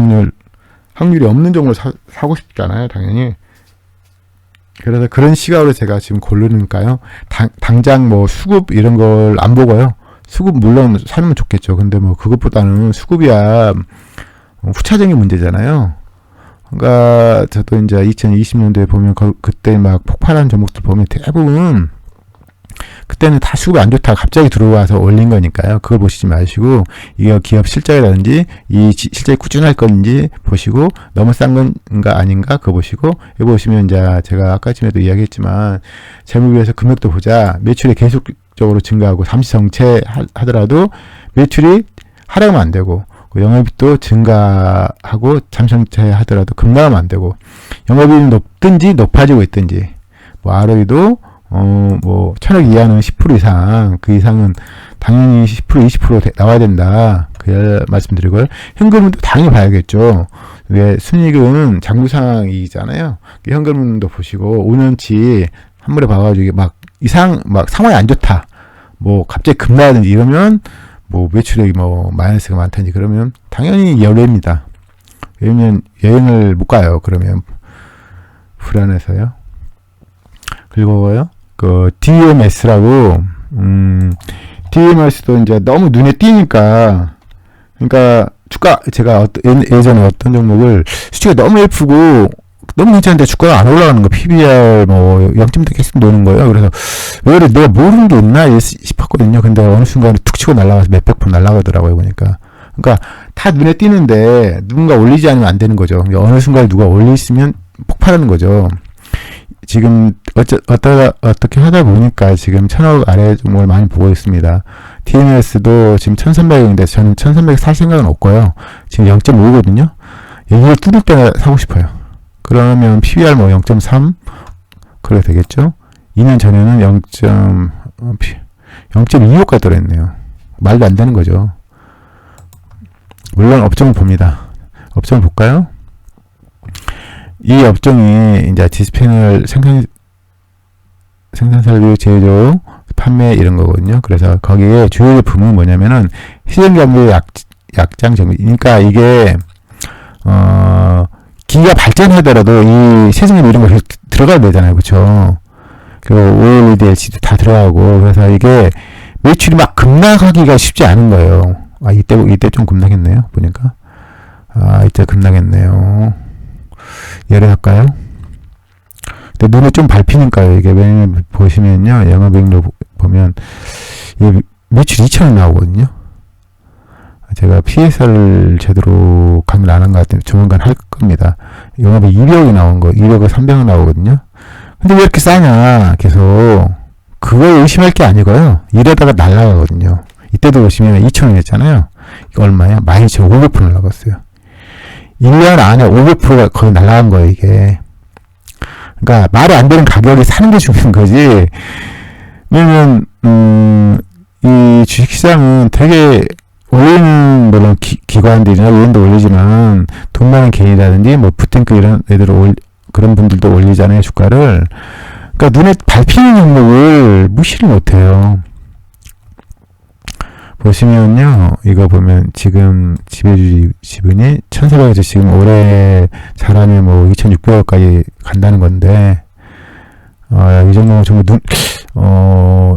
확률이 없는 종목을 사고 싶잖아요, 당연히. 그래서 그런 시각으로 제가 지금 고르니까요. 당장 뭐 수급 이런 걸 안 보고요. 수급 물론 사면 좋겠죠. 근데 뭐 그것보다는 수급이야 후차적인 문제잖아요. 그러니까 저도 이제 2020년도에 보면 그때 막 폭발한 종목들 보면 대부분 그때는 다 수급이 안 좋다가 갑자기 들어와서 올린 거니까요. 그걸 보시지 마시고 이게 기업 실적이라든지 이 실적이 꾸준할 건지 보시고 너무 싼 건가 아닌가 그거 보시고 여기 보시면 이제 제가 아까 전에도 이야기했지만 재무부에서 금액도 보자. 매출이 계속적으로 증가하고 잠시 정체하더라도 매출이 하락하면 안 되고 영업이익도 증가하고 잠정체 하더라도 급락하면 안 되고 영업이익이 높든지 높아지고 있든지 뭐 ROE도 뭐 1,000억 이하는 10% 이상 그 이상은 당연히 10% 20% 나와야 된다 그 말씀드리고요. 현금도 당연히 봐야겠죠. 왜 순이익은 장부 상황이잖아요. 현금도 보시고 5년치 한 번에 봐가지고 막 상황이 안 좋다 뭐 갑자기 급락하든지 이러면 뭐 매출액이 뭐 마이너스가 많다든지 그러면 당연히 열외입니다. 왜냐면 여행을 못 가요. 그러면 불안해서요. 그리고요, 그 DMS라고, DMS도 이제 너무 눈에 띄니까, 그러니까 주가, 제가 예전에 어떤 종목을 수치가 너무 예쁘고 너무 괜찮은데 주가가 안 올라가는 거, PBR 뭐 0.대 계속 노는 거예요. 그래서 왜 그래, 내가 모르는 게 있나 싶었거든요. 근데 어느 순간에 툭 치고 날아가서 몇백 푼 날아가더라고요, 보니까. 그러니까 다 눈에 띄는데 누군가 올리지 않으면 안 되는 거죠. 어느 순간에 누가 올리시면 폭발하는 거죠. 지금 어떻게 하다 보니까 지금 1000억 아래 종목을 많이 보고 있습니다. TMS도 지금 1300인데 저는 1300 살 생각은 없고요. 지금 0.5거든요. 여기를 뚫을 때 사고 싶어요. 그러면 PBR 뭐 0.3 그래 되겠죠. 2년 전에는 0.25까지 떨어졌네요. 말도 안 되는 거죠. 물론 업종을 봅니다. 업종을 볼까요? 이 업종이 이제 디스패널 생산 설비, 제조, 판매 이런 거거든요. 그래서 거기에 주요 제품은 뭐냐면은 희생장비, 약장 정비. 그러니까 이게 기가 발전하더라도 이 세상에 이런 거 계속 들어가야 되잖아요, 그렇죠? 그리고 OLED, LCD 다 들어가고, 그래서 이게 매출이 막 급락하기가 쉽지 않은 거예요. 아, 이때 좀 급락했네요, 보니까. 아, 이때 급락했네요. 예를 할까요? 근데 눈에 좀 밟히니까요. 이게 왜냐면 보시면요, 영업이익률 보면 매출 2천원 나오거든요. 제가 PSR을 제대로 강의를 안 한 것 같아요. 조만간 할 겁니다. 영업이 200억이 나온 거, 200억 300억 나오거든요. 근데 왜 이렇게 싸냐, 계속. 그걸 의심할 게 아니고요. 이러다가 날라가거든요. 이때도 보시면 2천원이었잖아요. 이거 얼마야? 12,500% 날라갔어요. 1년 안에 500%가 거의 날라간 거예요, 이게. 그러니까 말이 안 되는 가격이 사는 게 중요한 거지. 왜냐면 이 주식시장은 되게 올리는, 물론 기관들이나 의원도 올리지만 돈 많은 개인이라든지 뭐 부탱크 이런 애들 그런 분들도 올리잖아요, 주가를. 그러니까 눈에 밟히는 종목을 무시를 못해요. 보시면요, 이거 보면 지금 지배주 지분이 1,400에서 지금 올해 잘하면 뭐 2,600억까지 간다는 건데, 이 종목은 정말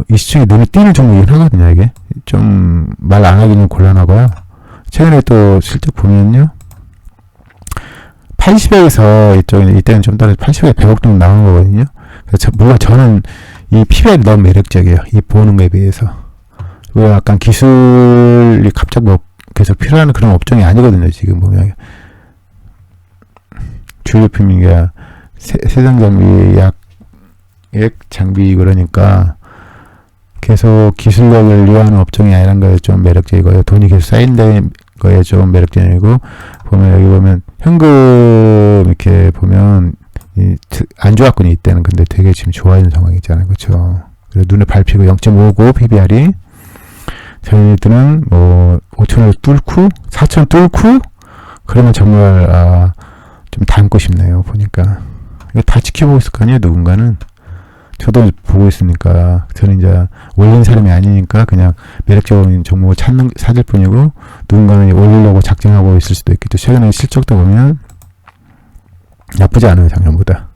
이 시청에 눈에 띄는 종목이긴 하거든요, 이게. 좀 말 안 하기는 곤란하고요. 최근에 또 실적 보면요, 80억에서 이때는 좀 떨어져 80억에 100억 정도 나온 거거든요. 그래서 물론 저는 이 PBR이 너무 매력적이에요, 이 보는 거에 비해서. 약간 기술이 갑자기 뭐 계속 필요한 그런 업종이 아니거든요. 지금 보면 주요품이가 세상 장비, 약 장비, 그러니까 계속 기술력을 요하는 업종이 아니란 거에 좀 매력적이고요. 돈이 계속 쌓인다는 거에 좀 매력적이고, 보면 여기 보면 현금 이렇게 보면 안주화권이 이때는 근데 되게 지금 좋아지는 상황이잖아요, 그렇죠? 그래서 눈에 밟히고 0.59 PBR이. 저희들은 뭐 5천을 뚫고 4천 뚫고 그러면 정말 좀 닮고 싶네요, 보니까. 이거 다 지켜보고 있을 거 아니에요, 누군가는. 저도 보고 있으니까. 저는 이제 올린 사람이 아니니까 그냥 매력적인 종목을 찾을 뿐이고, 누군가는 올리려고 작정하고 있을 수도 있겠죠. 최근에 실적도 보면 나쁘지 않아요, 작년보다.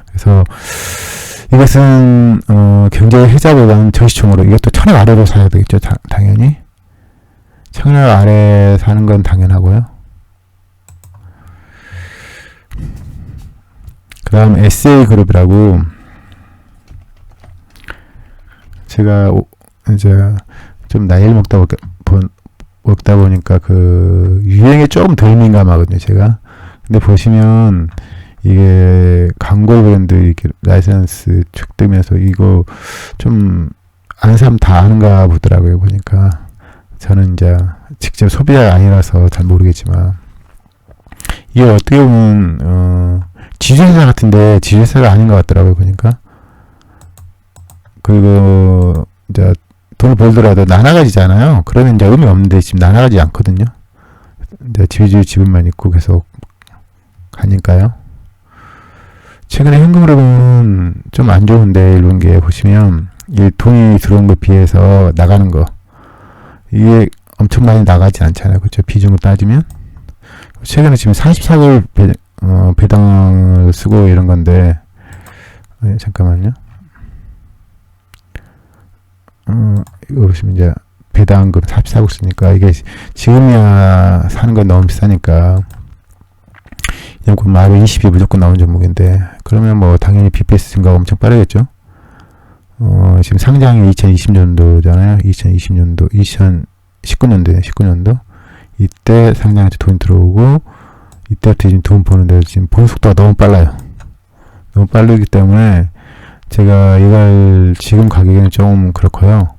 그래서 이것은 경제 해자보다는 저시총으로, 이것도 1,000억 아래로 사야 되겠죠, 당연히. 1,000억 아래 사는 건 당연하고요. 그 다음 SA그룹이라고, 제가 이제 좀 나이를 먹다 보니까 그 유행에 조금 덜 민감하거든요, 제가. 근데 보시면 이게 광고 브랜드 이렇게 라이선스 축되면서 이거 좀 아는 사람 다 아는가 보더라고요, 보니까. 저는 이제 직접 소비자가 아니라서 잘 모르겠지만, 이게 어떻게 보면 지주회사 같은데 지주회사가 아닌 것 같더라고요, 보니까. 그리고 이제 돈을 벌더라도 나눠가지잖아요. 그러면 이제 의미 없는데 지금 나눠가지 않거든요. 이제 지배주 지분만 있고 계속 가니까요. 최근에 현금으로 보면 좀 안 좋은데, 이런 게 보시면 이 돈이 들어온 거에 비해서 나가는 거, 이게 엄청 많이 나가지 않잖아요, 그렇죠? 비중을 따지면. 최근에 지금 44개월 배당을 쓰고 이런 건데, 잠깐만요. 이거 보시면 이제 배당금 사고 있으니까 이게 지금이야 사는 건 너무 비싸니까 이건 마루 20이 무조건 나온 종목인데, 그러면 뭐 당연히 BPS 증가가 엄청 빠르겠죠. 지금 상장이 2020년도잖아요. 2019년도 이때 상장한테 돈 들어오고 이때부터 지금 돈 버는데 지금 보는 속도가 너무 빨라요. 너무 빠르기 때문에 제가 이걸 지금 가격에는 좀 그렇고요.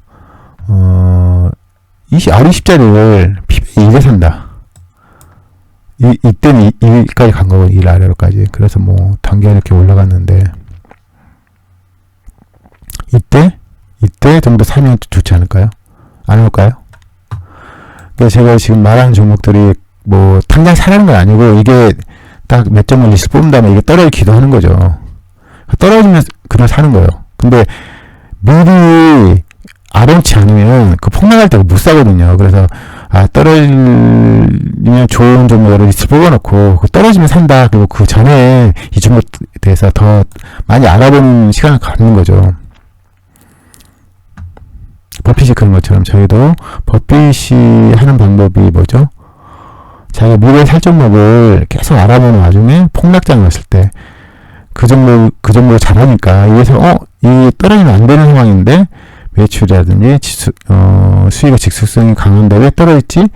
R20짜리를 PBR 1에 산다. 이때는 1까지 간 거고, 1 아래로까지. 그래서 뭐 단계 이렇게 올라갔는데, 이때 정도 사면 좋지 않을까요? 안 올까요? 그러니까 제가 지금 말하는 종목들이 뭐 당장 사라는 건 아니고, 이게 딱 몇 점을 리스트 뽑은 다음에 이게 떨어지기도 하는 거죠. 떨어지면 그날 사는 거예요. 근데 미리 알아놓지 않으면 그 폭락할 때 못 사거든요. 그래서 떨어지면 좋은 종목으로 리스트 뽑아놓고 떨어지면 산다. 그리고 그 전에 이 종목에 대해서 더 많이 알아보는 시간을 갖는 거죠. 버핏이 그런 것처럼 저희도 버핏이 하는 방법이 뭐죠? 자기가 미래에 살 종목을 계속 알아보는 와중에 폭락장이 왔을 때 그 종목을 잘하니까 이래서 이 떨어지면 안 되는 상황인데 매출이라든지 수익의 직속성이 강한데 왜 떨어졌지?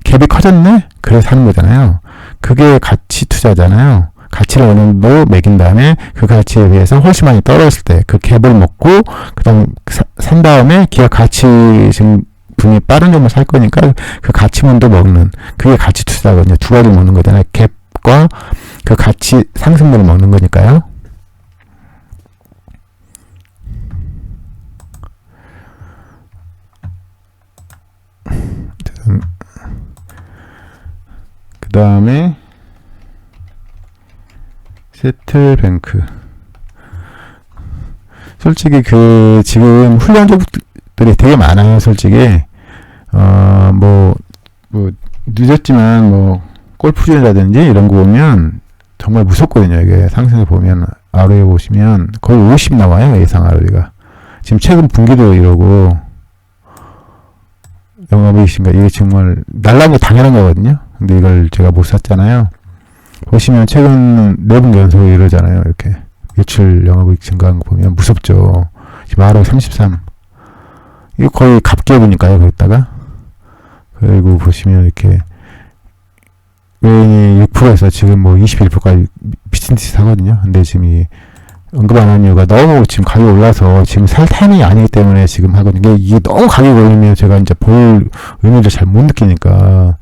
갭이 커졌네? 그래서 사는 거잖아요. 그게 가치 투자잖아요. 가치를 어느 정도 매긴 다음에 그 가치에 비해서 훨씬 많이 떨어졌을 때 그 갭을 먹고 그다음 산 다음에 기업 가치 분이 빠른 종목을 살 거니까 그 가치만도 먹는, 그게 가치 투자거든요. 두 가지를 먹는 거잖아요. 갭과 그 가치 상승분을 먹는 거니까요. 그 다음에 세틀뱅크. 솔직히 지금 훌륭한 종목들이 되게 많아요. 솔직히 뭐 늦었지만 골프존이라든지 이런 거 보면 정말 무섭거든요. 이게 상승을 보면 ROE 보시면 거의 50 나와요. 예상 ROE가. 지금 최근 분기도 이러고 영업이익인가 이게 정말 날라온 게 당연한 거거든요. 근데 이걸 제가 못 샀잖아요. 보시면 최근 4분기 연속으로 이러잖아요. 이렇게 매출 영업이익 증가한 거 보면 무섭죠. 지금 ROE 33. 이거 거의 갑기업이니까요. 거기다가. 그리고 보시면 이렇게 외인이 6%에서 지금 21%까지 미친 듯이 사거든요. 근데 지금 언급 안 한 이유가 너무 지금 가격이 올라서 지금 살 타이밍이 아니기 때문에 지금 하거든요. 이게 너무 가격이 올리면 제가 이제 볼 의미를 잘 못 느끼니까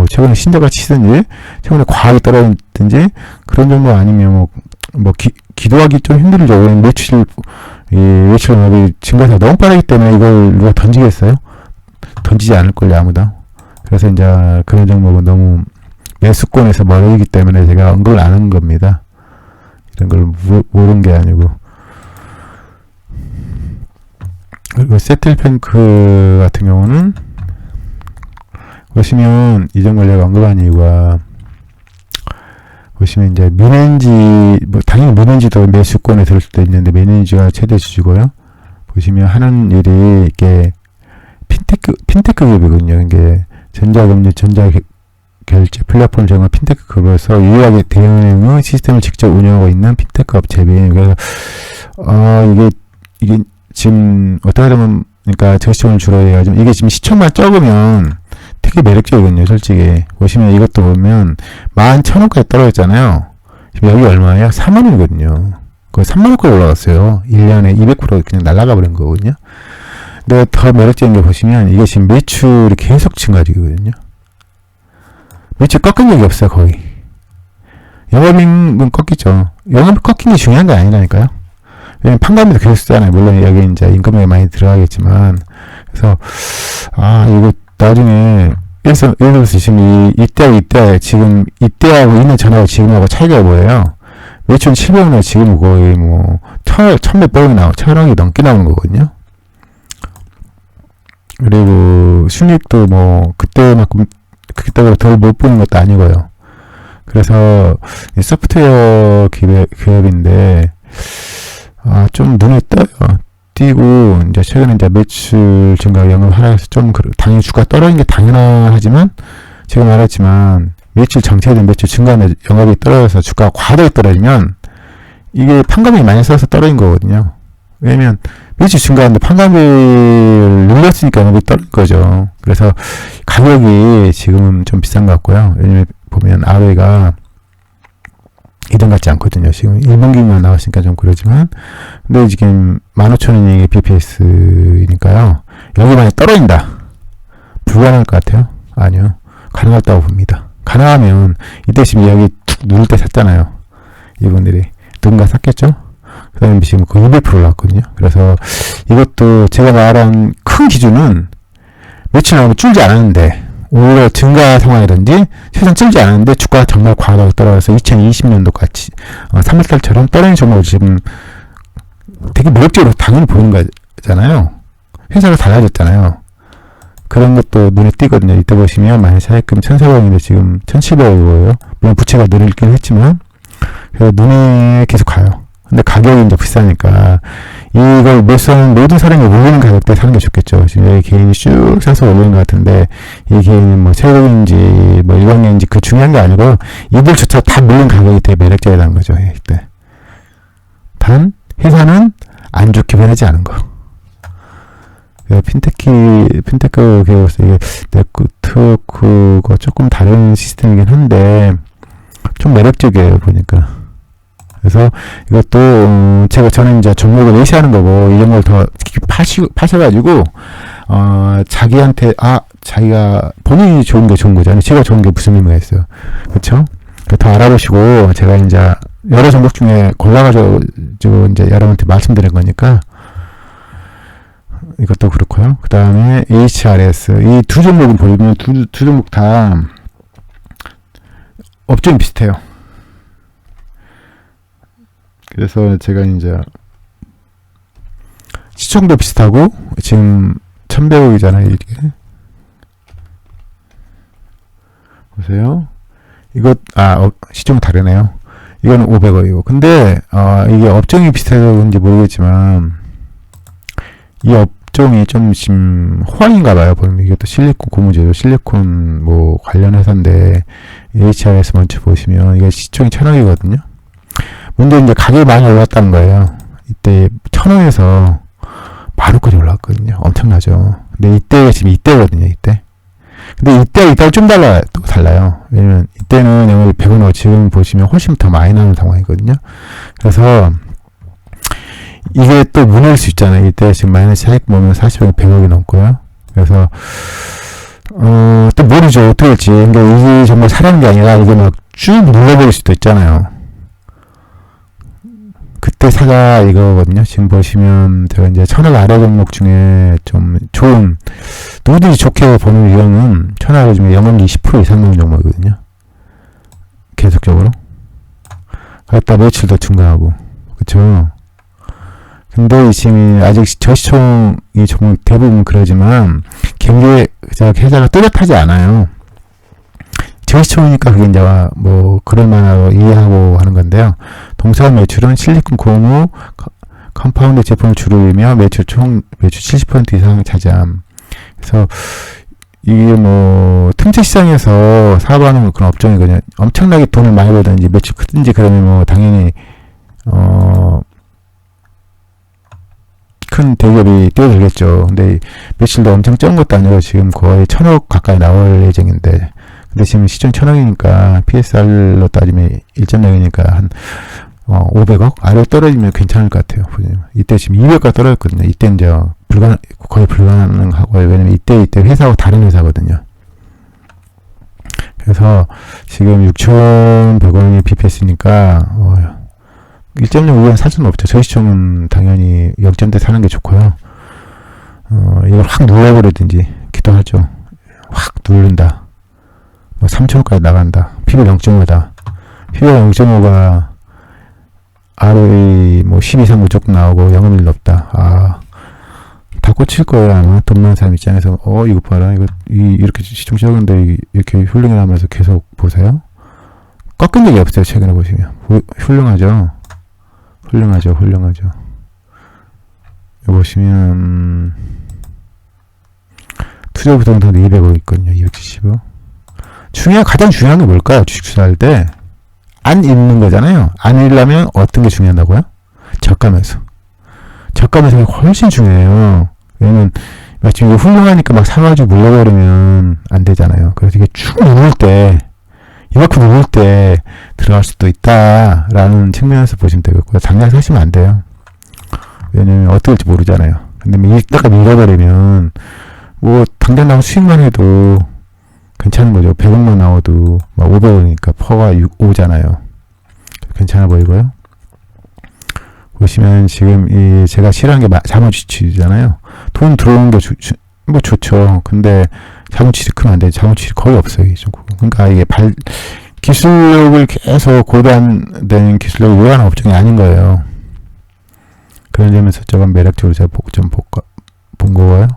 최근에 신저가 치든지 최근에 과하게 떨어지든지 그런 정도 아니면 기도하기 좀 힘들죠. 매출 영업이 증가해서 너무 빠르기 때문에 이걸 누가 던지겠어요? 던지지 않을걸요, 아무도. 그래서 이제 그런 종목은 너무 매수권에서 멀어지기 때문에 제가 언급을 안 한 겁니다. 이런 걸 모르는 게 아니고. 그리고 세틀뱅크 같은 경우는 보시면 이전 걸 내가 언급한 이유가 보시면 이제 미넨지 당연히 미넨지도 매수권에 들을 수도 있는데 미넨지가 최대 주주고요. 보시면 하는 일이 이게 핀테크 기업이거든요. 이게 전자금융, 전자결제 플랫폼을 제공한 핀테크 기업에서 유일하게 대응의 시스템을 직접 운영하고 있는 핀테크 업체입니다. 그래서 이게 지금 어떻게 보면 그러니까 저시청을 주로 해가지고 이게 지금 시청만 적으면 되게 매력적이거든요. 솔직히 보시면 이것도 보면 11,000원까지 떨어졌잖아요. 지금 여기 얼마예요? 3만원이거든요. 거의 3만원까지 올라갔어요. 1년에 200% 그냥 날아가 버린 거거든요. 근데 더 매력적인 게 보시면 이게 지금 매출이 계속 증가되거든요. 매출 꺾은 적이 없어요. 거의. 영업이익은 꺾이죠. 영업이 꺾인 게 중요한 게 아니라니까요. 왜냐면 판관비도 계속 쓰잖아요. 물론 여기 이제 임금이 많이 들어가겠지만. 그래서 이거 나중에 예를 들어서 지금 이때 지금 이때하고 있는 전하고 지금하고 차이가 뭐예요? 매출 700원에 지금 거의 1,000몇백원이 나오고 1,000원이 넘게 나오는 거거든요. 그리고 순이익도 그때만큼 그때보다 덜 못 보는 것도 아니고요. 그래서 이 소프트웨어 기업인데 좀 눈에 띄고 이제 최근에 이제 매출 증가 영업 하락해서 좀 당연히 주가 떨어진 게 당연하지만 제가 말했지만 매출 정체된 매출 증가나 영업이 떨어져서 주가가 과도히 떨어지면 이게 판관비 많이 써서 떨어진 거거든요. 왜냐면 매출 증가하는데 판관비를 눌렀으니까 영업이 떨어진 거죠. 그래서 가격이 지금은 좀 비싼 것 같고요. 왜냐면 보면 ROE가 이전 같지 않거든요. 지금 1분기만 나왔으니까 좀 그러지만 근데 지금 15,000원이 BPS니까요. 여기 만약 떨어진다. 불가능할 것 같아요? 아니요. 가능하다고 봅니다. 가능하면 이때 지금 여기 툭 누를 때 샀잖아요. 이분들이 누군가 샀겠죠? 그 다음에 지금 거의 200% 올랐거든요. 그래서 이것도 제가 말한 큰 기준은 며칠 나오면 줄지 않았는데 오히려 증가 상황이든지 최소한 줄지 않았는데 주가가 정말 과하게 떨어져서 2020년도 같이 3월달처럼 떨어진 종목을 지금 되게 매력적으로 당연히 보이는 거잖아요. 회사가 달라졌잖아요. 그런 것도 눈에 띄거든요. 이때 보시면 만약 차익금 1,400원인데 지금 1,700원이고요. 물론 부채가 늘긴 했지만 그래서 눈에 계속 가요. 근데 가격이 이제 비싸니까 이걸 매수하는 모든 사람이 올리는 가격대에 사는 게 좋겠죠. 지금 여기 개인이 쭉 사서 올리는 것 같은데 이 개인이 뭐 세력인지 뭐 일광인지 그 중요한 게 아니고 이들조차 다 물린 가격이 되게 매력적이라는 거죠. 이때. 단 회사는 안 좋게 변하지 않은 거. 핀테크 계열에서 이게 네트워크가 조금 다른 시스템이긴 한데 좀 매력적이에요 보니까. 그래서 이것도 저는 이제 종목을 예시하는 거고 이 종목을 더 파셔가지고 자기한테 자기가 본인이 좋은 게 좋은 거잖아요. 제가 좋은 게 무슨 의미가 있어요. 그렇죠? 더 알아보시고 제가 이제 여러 종목 중에 골라가지고 이제 여러분한테 말씀드린 거니까 이것도 그렇고요. 그 다음에 HRS 이 두 종목은 보시면 두 종목 다 업종이 비슷해요. 그래서 제가 이제 시총도 비슷하고 지금 1,100억이잖아요. 이게 보세요. 이거 시총 다르네요. 이거는 500억이고 근데 이게 업종이 비슷해서 그런지 모르겠지만 이 업종이 좀 지금 호황인가 봐요. 보면 이게 또 실리콘 고무제죠. 실리콘 뭐 관련 회사인데 HRS 먼저 보시면 이게 시총이 1,000억이거든요. 문제 이제 가격이 많이 올랐다는 거예요. 이때 1,000원에서 10,000원까지 올랐거든요. 엄청나죠. 근데 이때가 지금 이때거든요. 이때. 근데 이때가 좀 달라요. 왜냐면 이때는 영업이 100원이고 지금 보시면 훨씬 더 많이 나오는 상황이거든요. 그래서 이게 또 무너질 수 있잖아요. 이때 지금 마이너스 차익 보면 40억이 100억이 넘고요. 그래서 또 모르죠. 어떻게 될지. 근데 이게 정말 사라는 게 아니라 이게 막 쭉 눌러버릴 수도 있잖아요. 그때 사가 이거거든요. 지금 보시면 제가 이제 1,000원 아래 종목 중에 좀 좋은 누구든지 좋게 보는 유형은 1,000원 아래 중에 영업이 20% 이상 나오는 종목이거든요. 계속적으로. 갖다 매출도 증가하고 그쵸. 근데 지금 아직 저시총이 종목 대부분 그러지만 경기 회사가 뚜렷하지 않아요. 저시총이니까 그게 이제 뭐 그럴만하고 이해하고 하는 건데요. 동사 매출은 실리콘 고무 컴파운드 제품을 주로 이며 매출 70% 이상 차지함. 그래서 이게 뭐 틈새 시장에서 사업하는 그런 업종이거든요. 엄청나게 돈을 많이 벌든지 매출 크든지 그러면 뭐 당연히 큰 대기업이 뛰어들겠죠. 근데 매출도 엄청 적은 것도 아니고 지금 거의 1,000억 가까이 나올 예정인데 근데 지금 시총 1,000억이니까 PSR로 따지면 1.0이니까 한 500억 아래로 떨어지면 괜찮을 것 같아요. 이때 지금 200가 떨어졌거든요. 이때 이제 거의 불가능하고 왜냐면 이때 회사하고 다른 회사거든요. 그래서 지금 6,100원이 BPS니까 1.05원 살 수는 없죠. 저시총은 당연히 0점대 사는 게 좋고요. 이걸 확 눌러버리든지 기도하죠. 확 누른다. 뭐 3,000원까지 나간다. PB 0.5다. PB 0.5가 ROE 뭐 10 이상 무조건 나오고 영업률 높다. 다 꽂힐 거예요. 아마 돈 많은 사람 입장에서 이거 봐라. 이렇게 시총 적은데 이렇게 훌륭히 나면서 계속 보세요. 꺾인 적이 없어요. 최근에 보시면. 훌륭하죠. 훌륭하죠. 여기 보시면 투자 부동산 200억 있거든요. 275. 가장 중요한 게 뭘까요? 주식 투자할 때 안 잃는 거잖아요. 안 잃려면 어떤 게 중요하다고요? 저가 매수가 훨씬 중요해요. 왜냐면 마침 이거 훌륭하니까 막 사가지고 물려버리면 안 되잖아요. 그래서 이게 쭉 누를 때, 이만큼 누를 때 들어갈 수도 있다라는 측면에서 보시면 되겠고요. 당장 사시면 안 돼요. 왜냐면 어떻게 될지 모르잖아요. 근데 이따가 밀어버리면 뭐 당장 나온 수익만 해도 괜찮은 거죠. 100억만 나와도 막 500억이니까 퍼가 5잖아요. 괜찮아 보이고요. 보시면 지금 제가 싫어하는 게 자본주식이잖아요. 돈 들어오는 게 뭐 좋죠. 근데 자본주식 크면 안 돼. 자본주식 거의 없어요. 그러니까 이게 기술력을 계속 고도화된 기술력을 요하는 업종이 아닌 거예요. 그런 점에서 조금 매력적으로 제가 좀 본 거고요.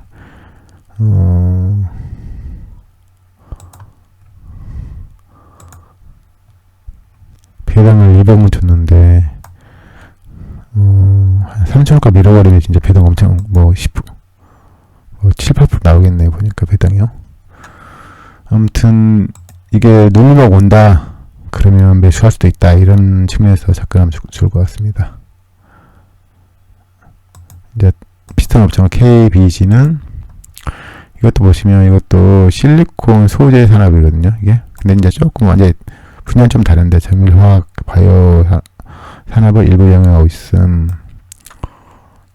배당을 200원 줬는데 한 3천원가 밀어버리면 진짜 배당 엄청 7, 8% 나오겠네요. 보니까 배당이요. 아무튼 이게 눈으로 온다 그러면 매수할 수도 있다. 이런 측면에서 접근하면 좋을 것 같습니다. 이제 비슷한 업종 KBG는 이것도 보시면 이것도 실리콘 소재 산업이거든요. 이게 근데 이제 조금 완전 분야는 좀 다른데 정밀화학 바이오 산업을 일부 영향하고 있음.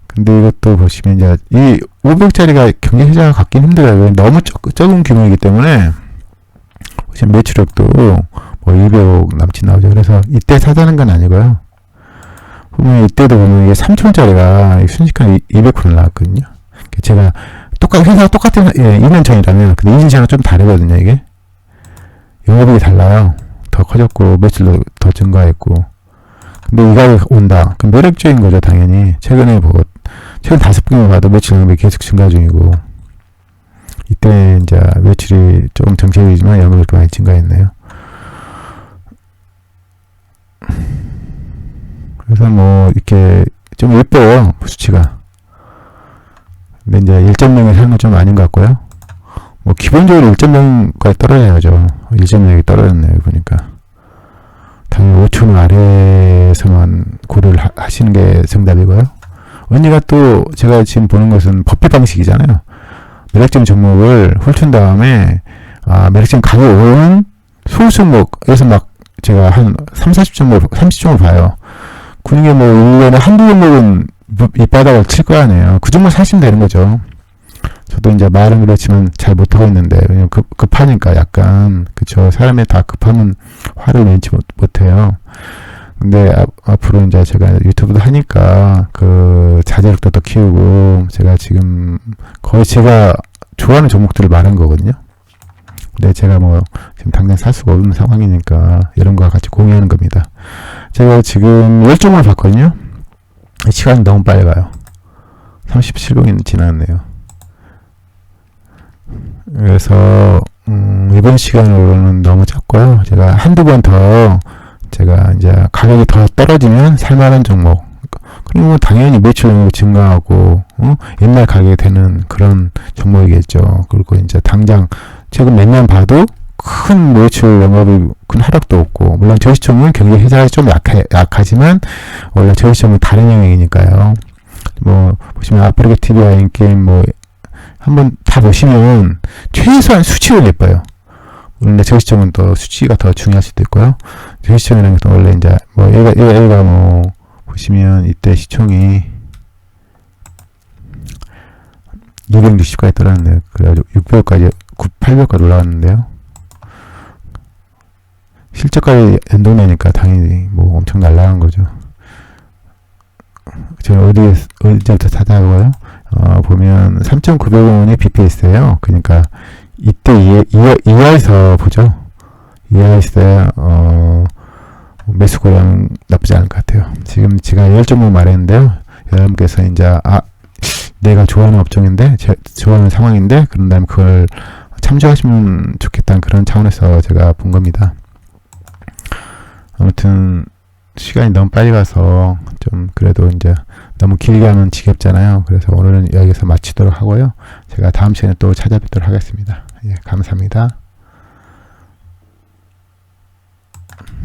근데 이것도 보시면 이제 이 500억짜리가 경제 시장을 갖긴 힘들어요. 너무 적은 규모이기 때문에 보시면 매출액도 200억 남짓 나오죠. 그래서 이때 사자는 건 아니고요. 보면 이때도 보면 이게 3천원짜리가 순식간에 200% 나왔거든요. 제가 회사가 똑같은 2년 전이라면 근데 인지시장은 좀 다르거든요. 이게 영업이익이 달라요. 더 커졌고 매출도 더 증가했고. 근데 이 가격이 온다. 그럼 매력적인 거죠. 당연히 최근 5분기만 봐도 매출 영업이 계속 증가 중이고, 이때 이제 매출이 조금 정체이지만 영업이익도 많이 증가했네요. 그래서 이렇게 좀 예뻐요. 수치가. 근데 이제 1.0에 사는 건 좀 아닌 것 같고요. 기본적으로 1.0까지 떨어져야죠. 1.0이 떨어졌네요. 보니까. 당연히 5,000원 아래에서만 고려를 하시는 게 정답이고요. 언니가 또 제가 지금 보는 것은 버핏 방식이잖아요. 매력적인 종목을 훑은 다음에 매력적인 가격이 오른 소수 종목에서 제가 한 30종목 봐요. 그중에 1년에 한두 종목은 밑바닥을 칠 거 아니에요. 그 종목 사시면 되는 거죠. 저도 이제 말은 그렇지만 잘 못하고 있는데, 왜냐면 급하니까 약간, 그쵸. 사람이 다 급하면 화를 내지 못해요. 근데 앞으로 이제 제가 유튜브도 하니까 자제력도 더 키우고, 제가 지금 거의 제가 좋아하는 종목들을 말한 거거든요. 근데 제가 지금 당장 살 수가 없는 상황이니까 이런 거와 같이 공유하는 겁니다. 제가 지금 10종을 봤거든요. 시간이 너무 빨리 가요. 37분이 지났네요. 그래서 이번 시간으로는 너무 작고요. 제가 한두 번 더 제가 이제 가격이 더 떨어지면 살만한 종목, 그리고 당연히 매출량이 증가하고 옛날 가격이 되는 그런 종목이겠죠. 그리고 이제 당장 최근 몇 년 봐도 큰 매출 영업이 큰 하락도 없고, 물론 저희 시청은 경제 회사가 좀 약하지만 원래 저희 시청은 다른 영역이니까요. 보시면 아프리카 TV와 인게임 한번 다 보시면 최소한 수치가 예뻐요. 근데 저희 시청은 또 수치가 더 중요할 수도 있고요. 저희 시청이라는 것도 원래 이제 얘가 보시면 이때 시총이 260까지 떨어졌네요. 그래가지고 600까지 800까지 올라갔는데요. 실적까지 연동되니까 당연히 엄청 날라간 거죠. 저는 어디부터 찾아보고요. 보면 3,900원이 BPS예요. 그러니까 이때 이하에서 보죠. 이하에서 매수 고량 나쁘지 않을 것 같아요. 지금 제가 10종목 말했는데요. 여러분께서 이제 내가 좋아하는 업종인데, 좋아하는 상황인데, 그런 다음에 그걸 참조하시면 좋겠다는 그런 차원에서 제가 본 겁니다. 아무튼 시간이 너무 빨리 가서 좀 그래도 이제 너무 길게 하면 지겹잖아요. 그래서 오늘은 여기서 마치도록 하고요. 제가 다음 시간에 또 찾아뵙도록 하겠습니다. 예, 감사합니다.